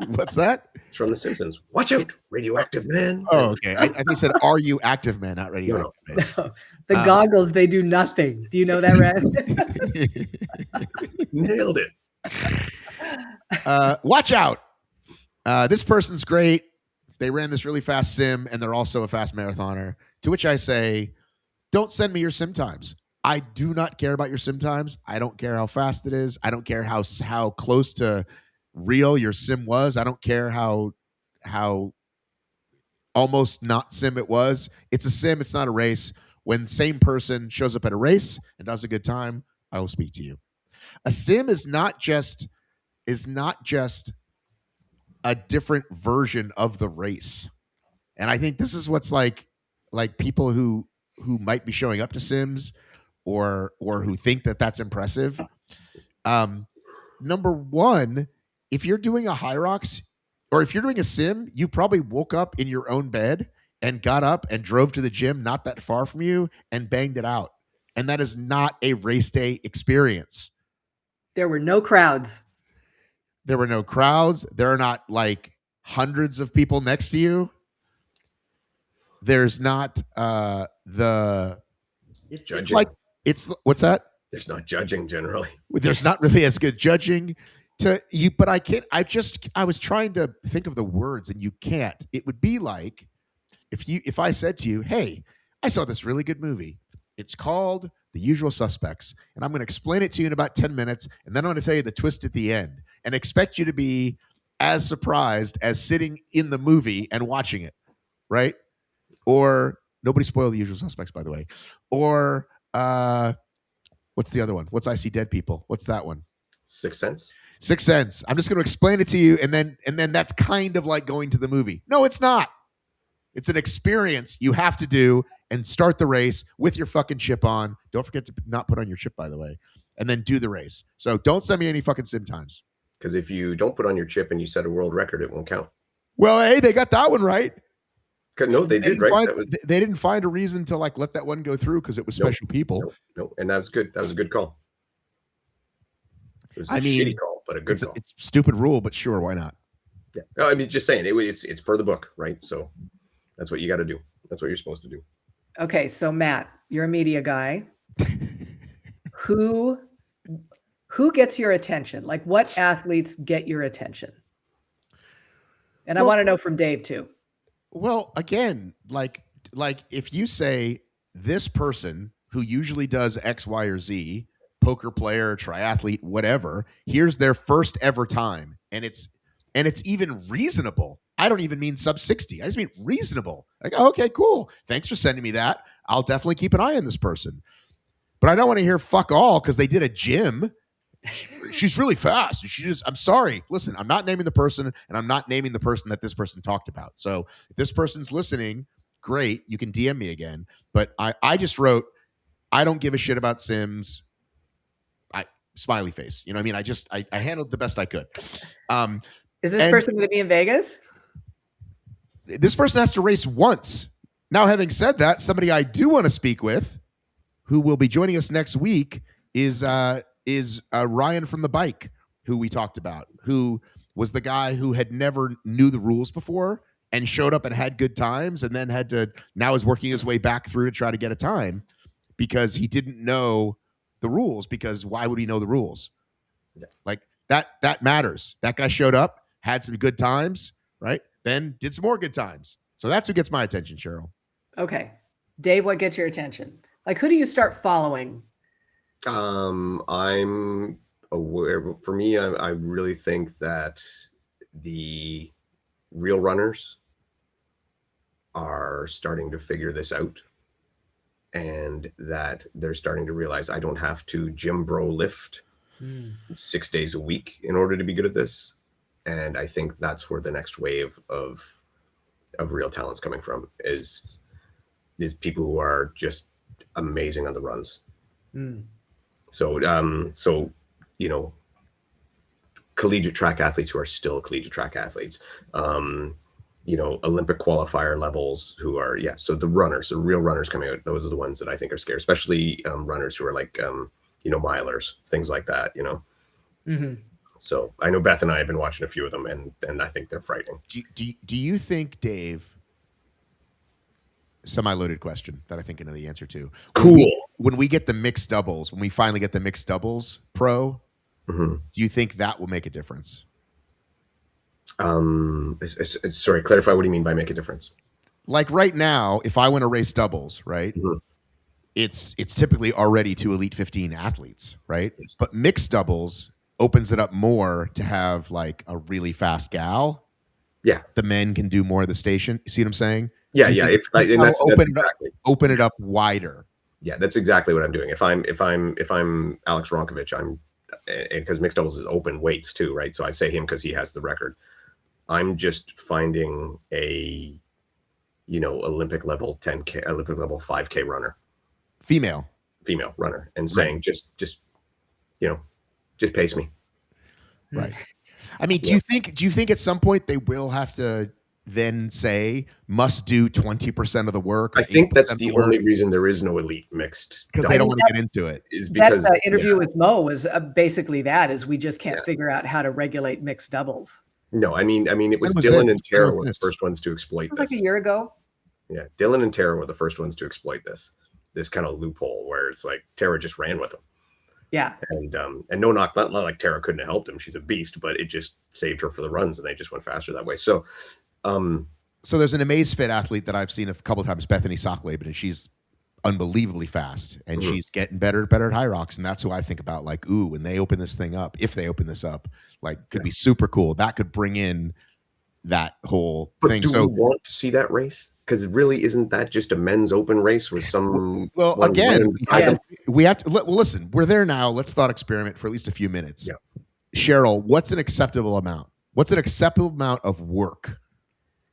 What's that? It's from The Simpsons. Watch out, radioactive man. Oh, okay. I think it said, "Are you active man?" Not radioactive man. No. The goggles, they do nothing. Do you know that, Red? Nailed it. Watch out. This person's great. They ran this really fast sim, and they're also a fast marathoner. To which I say, don't send me your sim times. I do not care about your sim times. I don't care how fast it is. I don't care how close to real your sim was. I don't care how almost not sim it was. It's a sim. It's not a race. When the same person shows up at a race and does a good time, I will speak to you. A sim is not just a different version of the race. And I think this is what's like people who might be showing up to sims or who think that that's impressive. Number one, if you're doing a HYROX or if you're doing a sim, you probably woke up in your own bed and got up and drove to the gym not that far from you and banged it out. And that is not a race day experience. There were no crowds. There were no crowds. There are not like hundreds of people next to you. There's not it's like what's that? There's not judging generally. There's not really as good judging to you, but I can't. I was trying to think of the words, and you can't. It would be like if I said to you, "Hey, I saw this really good movie. It's called The Usual Suspects, and I'm going to explain it to you in about 10 minutes, and then I'm going to tell you the twist at the end, and expect you to be as surprised as sitting in the movie and watching it, right?" Or nobody spoil The Usual Suspects, by the way. Or what's the other one? What's I See Dead People? What's that one? Sixth Sense. Sixth Sense. I'm just going to explain it to you, and then that's kind of like going to the movie. No, it's not. It's an experience you have to do and start the race with your fucking chip on. Don't forget to not put on your chip, by the way, and then do the race. So don't send me any fucking sim times. Because if you don't put on your chip and you set a world record, it won't count. Well, hey, they got that one right. No, they did, right? They didn't find a reason to like let that one go through because it was special people. No, and that was good. That was a good call. It was a shitty call, but a good call. It's a stupid rule, but sure, why not? Yeah, no, I mean, just saying it's per the book, right? So that's what you got to do. That's what you're supposed to do. Okay, so Matt, you're a media guy. Who gets your attention? Like, what athletes get your attention? And I want to know from Dave too. Well, again, like if you say this person who usually does X, Y, or Z, poker player, triathlete, whatever, here's their first ever time, and it's even reasonable. I don't even mean sub 60. I just mean reasonable. Like, oh, okay, cool. Thanks for sending me that. I'll definitely keep an eye on this person. But I don't want to hear fuck all because they did a gym. She's really fast. I'm sorry. Listen, I'm not naming the person, and I'm not naming the person that this person talked about. So if this person's listening, great. You can DM me again. But I just wrote, I don't give a shit about Sims. Smiley face. You know what I mean? I handled the best I could. Is this person going to be in Vegas? This person has to race once. Now, having said that, somebody I do want to speak with, who will be joining us next week, is Ryan from the bike, who we talked about, who was the guy who had never knew the rules before and showed up and had good times, and then now is working his way back through to try to get a time because he didn't know the rules. Because why would he know the rules? Yeah. Like that matters. That guy showed up, had some good times, right? Then did some more good times. So that's who gets my attention, Cheryl. Okay. Dave, what gets your attention? Like, who do you start following? I'm aware. For me, I really think that the real runners are starting to figure this out, and that they're starting to realize I don't have to gym bro lift 6 days a week in order to be good at this. And I think that's where the next wave of real talent's coming from is people who are just amazing on the runs. Mm. So, you know, collegiate track athletes who are still collegiate track athletes, you know, Olympic qualifier levels who are, so the runners, the real runners coming out, those are the ones that I think are scary, especially runners who are like, you know, milers, things like that, you know. Mm-hmm. So I know Beth and I have been watching a few of them, and I think they're frightening. Do you think, Dave, semi-loaded question that I think I know the answer to. Cool. When we get the mixed doubles, when we finally get the mixed doubles pro, do you think that will make a difference? Sorry, clarify, what do you mean by make a difference? Like right now, if I want to race doubles, right? It's typically already to Elite 15 athletes, right? Yes. But mixed doubles opens it up more to have like a really fast gal. Yeah. The men can do more of the station. You see what I'm saying? Yeah, So yeah. that's open it up wider. Yeah, that's exactly what I'm doing. If I'm Alex Ronkovich, I'm, because mixed doubles is open weights too, right? So I say him because he has the record. I'm just finding a, you know, Olympic level 10K, Olympic level 5K runner, female runner, and saying just you know, just pace me. Right. I mean, do you think at some point they will have to then say must do 20% of the work? I think that's the only reason there is no elite mixed, because they don't want to get into it. Is because that interview with Mo was basically that, is we just can't figure out how to regulate mixed doubles. No, I mean, it was Dylan and Tara were the first ones to exploit this. Like a year ago. Yeah, Dylan and Tara were the first ones to exploit this kind of loophole where it's like Tara just ran with him. Yeah. And no knock, not like Tara couldn't have helped him. She's a beast, but it just saved her for the runs, and they just went faster that way. So, so there's an AmazeFit athlete that I've seen a couple of times, Bethany Sockleben, and she's unbelievably fast, and she's getting better at HYROX, and that's who I think about. Like, ooh, when they open this thing up, if they open this up, like, could be super cool. That could bring in that whole thing. Do we want to see that race? Because really, isn't that just a men's open race with some? Well, again, we have to listen. We're there now. Let's thought experiment for at least a few minutes. Yeah. Cheryl, what's an acceptable amount? What's an acceptable amount of work?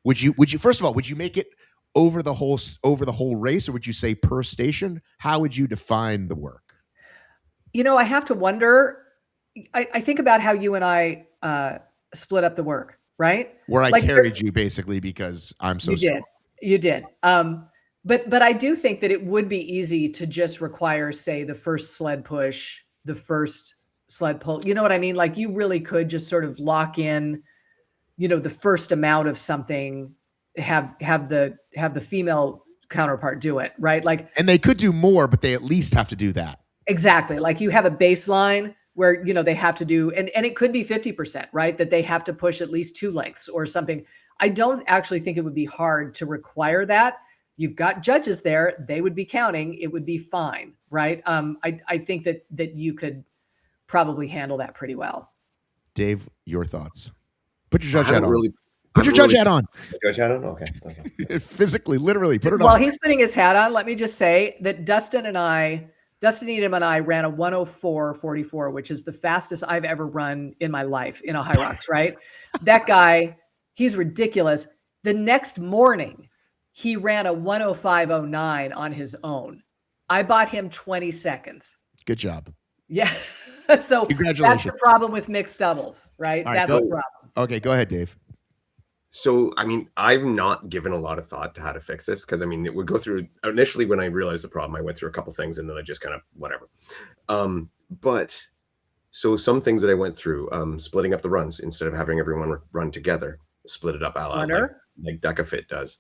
Would you first of all, would you make it over the whole race, or would you say per station? How would you define the work? You know, I have to wonder. I think about how you and I split up the work, right? Where I carried you basically because I'm so strong. You did. But I do think that it would be easy to just require, say, the first sled push, the first sled pull. You know what I mean? Like, you really could just sort of lock in, you know, the first amount of something, have the female counterpart do it, right? Like, and they could do more, but they at least have to do that. Exactly. Like, you have a baseline where, you know, they have to do, and it could be 50%, right? That they have to push at least 2 lengths or something. I don't actually think it would be hard to require that. You've got judges there. They would be counting. It would be fine, right? I think that you could probably handle that pretty well. Dave, your thoughts? Put your judge hat on. Put your judge hat on. Judge hat on? Okay. Physically, literally, put it on. While he's putting his hat on, let me just say that Dustin Edom and I ran a 104.44, which is the fastest I've ever run in my life in a HYROX, right? That guy, he's ridiculous. The next morning, he ran a 105.09 on his own. I bought him 20 seconds. Good job. Yeah. So congratulations. That's the problem with mixed doubles, right? That's the problem. Okay, go ahead, Dave. So, I mean, I've not given a lot of thought to how to fix this, because I mean, it would go through initially when I realized the problem, I went through a couple things and then I just kind of whatever. But so some things that I went through, splitting up the runs instead of having everyone run together, split it up like DEKA does,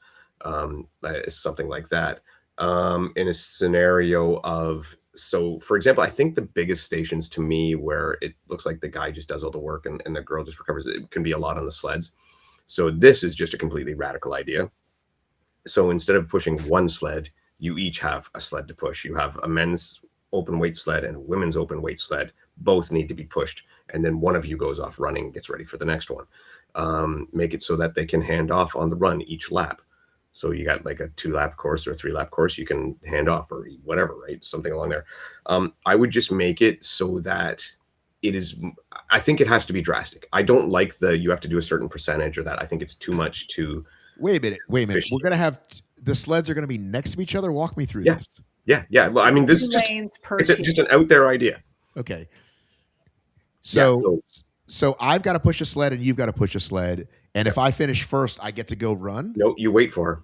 something like that. In a scenario of, so for example, I think the biggest stations to me where it looks like the guy just does all the work and the girl just recovers, it can be a lot on the sleds. So this is just a completely radical idea. So instead of pushing one sled, you each have a sled to push. You have a men's open weight sled and a women's open weight sled. Both need to be pushed. And then one of you goes off running, gets ready for the next one. Make it so that they can hand off on the run each lap. So you got like a 2-lap course or a 3-lap course, you can hand off or whatever, right? Something along there. I would just make it so that it is, I think it has to be drastic. I don't like you have to do a certain percentage or that. I think it's too much to. Wait a minute. We're going to have, the sleds are going to be next to each other. Walk me through this. Yeah, yeah. Well, I mean, this is just lanes per it's team. just an out there idea. Okay. Yeah, So I've got to push a sled and you've got to push a sled. And if I finish first, I get to go run. No, you wait for her.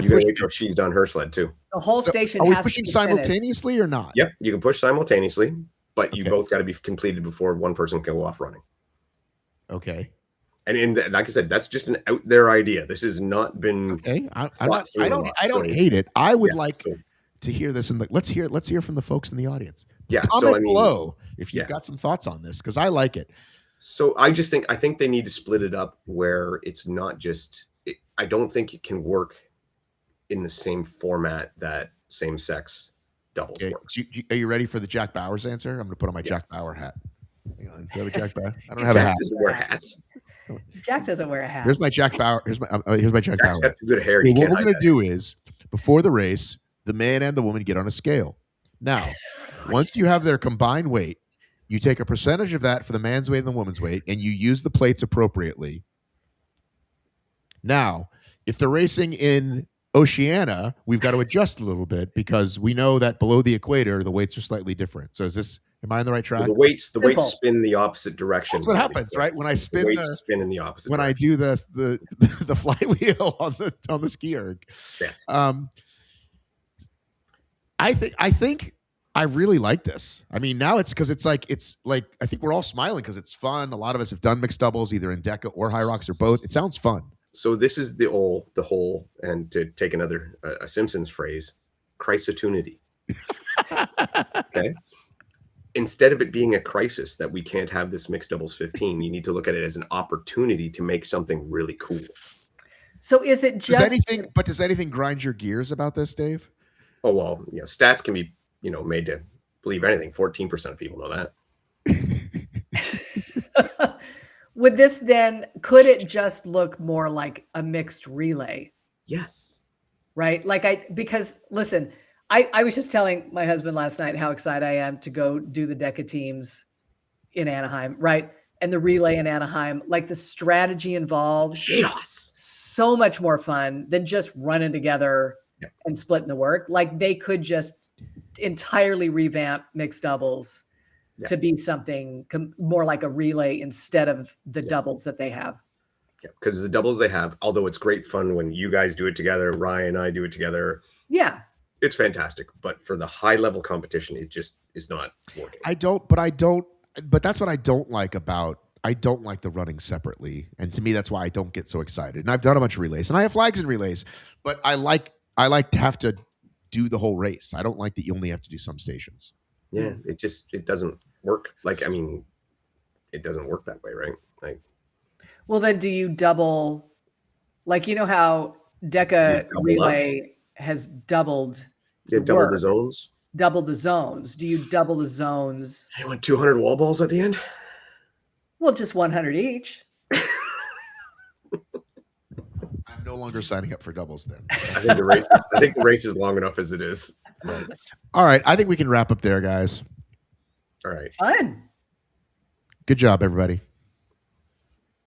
You gotta wait till she's done her sled too. The whole station. Are we has pushing to simultaneously or not? Yep, you can push simultaneously, but you Okay. both got to be completed before one person can go off running. Okay. And like I said, that's just an out there idea. This has not been. Okay. I don't so, hate it. I would yeah, like to hear this. And let's hear from the folks in the audience. Yeah. Comment So I mean, below if you've got some thoughts on this, because I like it. So I think they need to split it up where it's not just. I don't think it can work in the same format that same-sex doubles works. Are you ready for the Jack Bauer's answer? I'm going to put on my Jack Bauer hat. Hang on. Do you have a Jack Bauer? I don't have a hat. Doesn't wear hats. Jack doesn't wear a hat. Here's my Jack Bauer. Here's my Jack Jack's Bauer. got good hair. Well, what we're going to do is, before the race, the man and the woman get on a scale. Now, once you have their combined weight, you take a percentage of that for the man's weight and the woman's weight, and you use the plates appropriately. Now, if they're racing in Oceania, we've got to adjust a little bit because we know that below the equator, the weights are slightly different. So am I on the right track? Well, the weights spin the opposite direction. That's what happens, right? When I spin spin in the opposite when direction. I do the flywheel on the ski erg. Yes. I think I really like this. I mean, now it's like I think we're all smiling because it's fun. A lot of us have done mixed doubles either in DEKA or HYROX or both. It sounds fun. So this is the whole, and to take another a Simpsons phrase, crisotunity. Okay. Instead of it being a crisis that we can't have this mixed doubles 15, you need to look at it as an opportunity to make something really cool. So is it just does anything grind your gears about this, Dave? Oh, well, stats can be, made to believe anything. 14% of people know that. Would this then, could it just look more like a mixed relay? Yes. Right? Because listen, I was just telling my husband last night how excited I am to go do the DEKA teams in Anaheim, right? And the relay in Anaheim, like the strategy involved, chaos, so much more fun than just running together and splitting the work. Like they could just entirely revamp mixed doubles to be something more like a relay instead of the doubles that they have. Yeah, because the doubles they have, although it's great fun when you guys do it together, Ryan and I do it together. Yeah. It's fantastic. But for the high level competition, it just is not working. But that's what I don't like about, I don't like the running separately. And to me, that's why I don't get so excited. And I've done a bunch of relays and I have flags in relays, but I like to have to do the whole race. I don't like that you only have to do some stations. Yeah. It doesn't work. It doesn't work that way, right? Well, then do you double, how DEKA relay has doubled? Yeah, double the zones. Double the zones. Do you double the zones? I want 200 wall balls at the end. Well, just 100 each. I'm no longer signing up for doubles then. I think the race is long enough as it is. All right. I think we can wrap up there, guys. All right. Fun. Good job, everybody.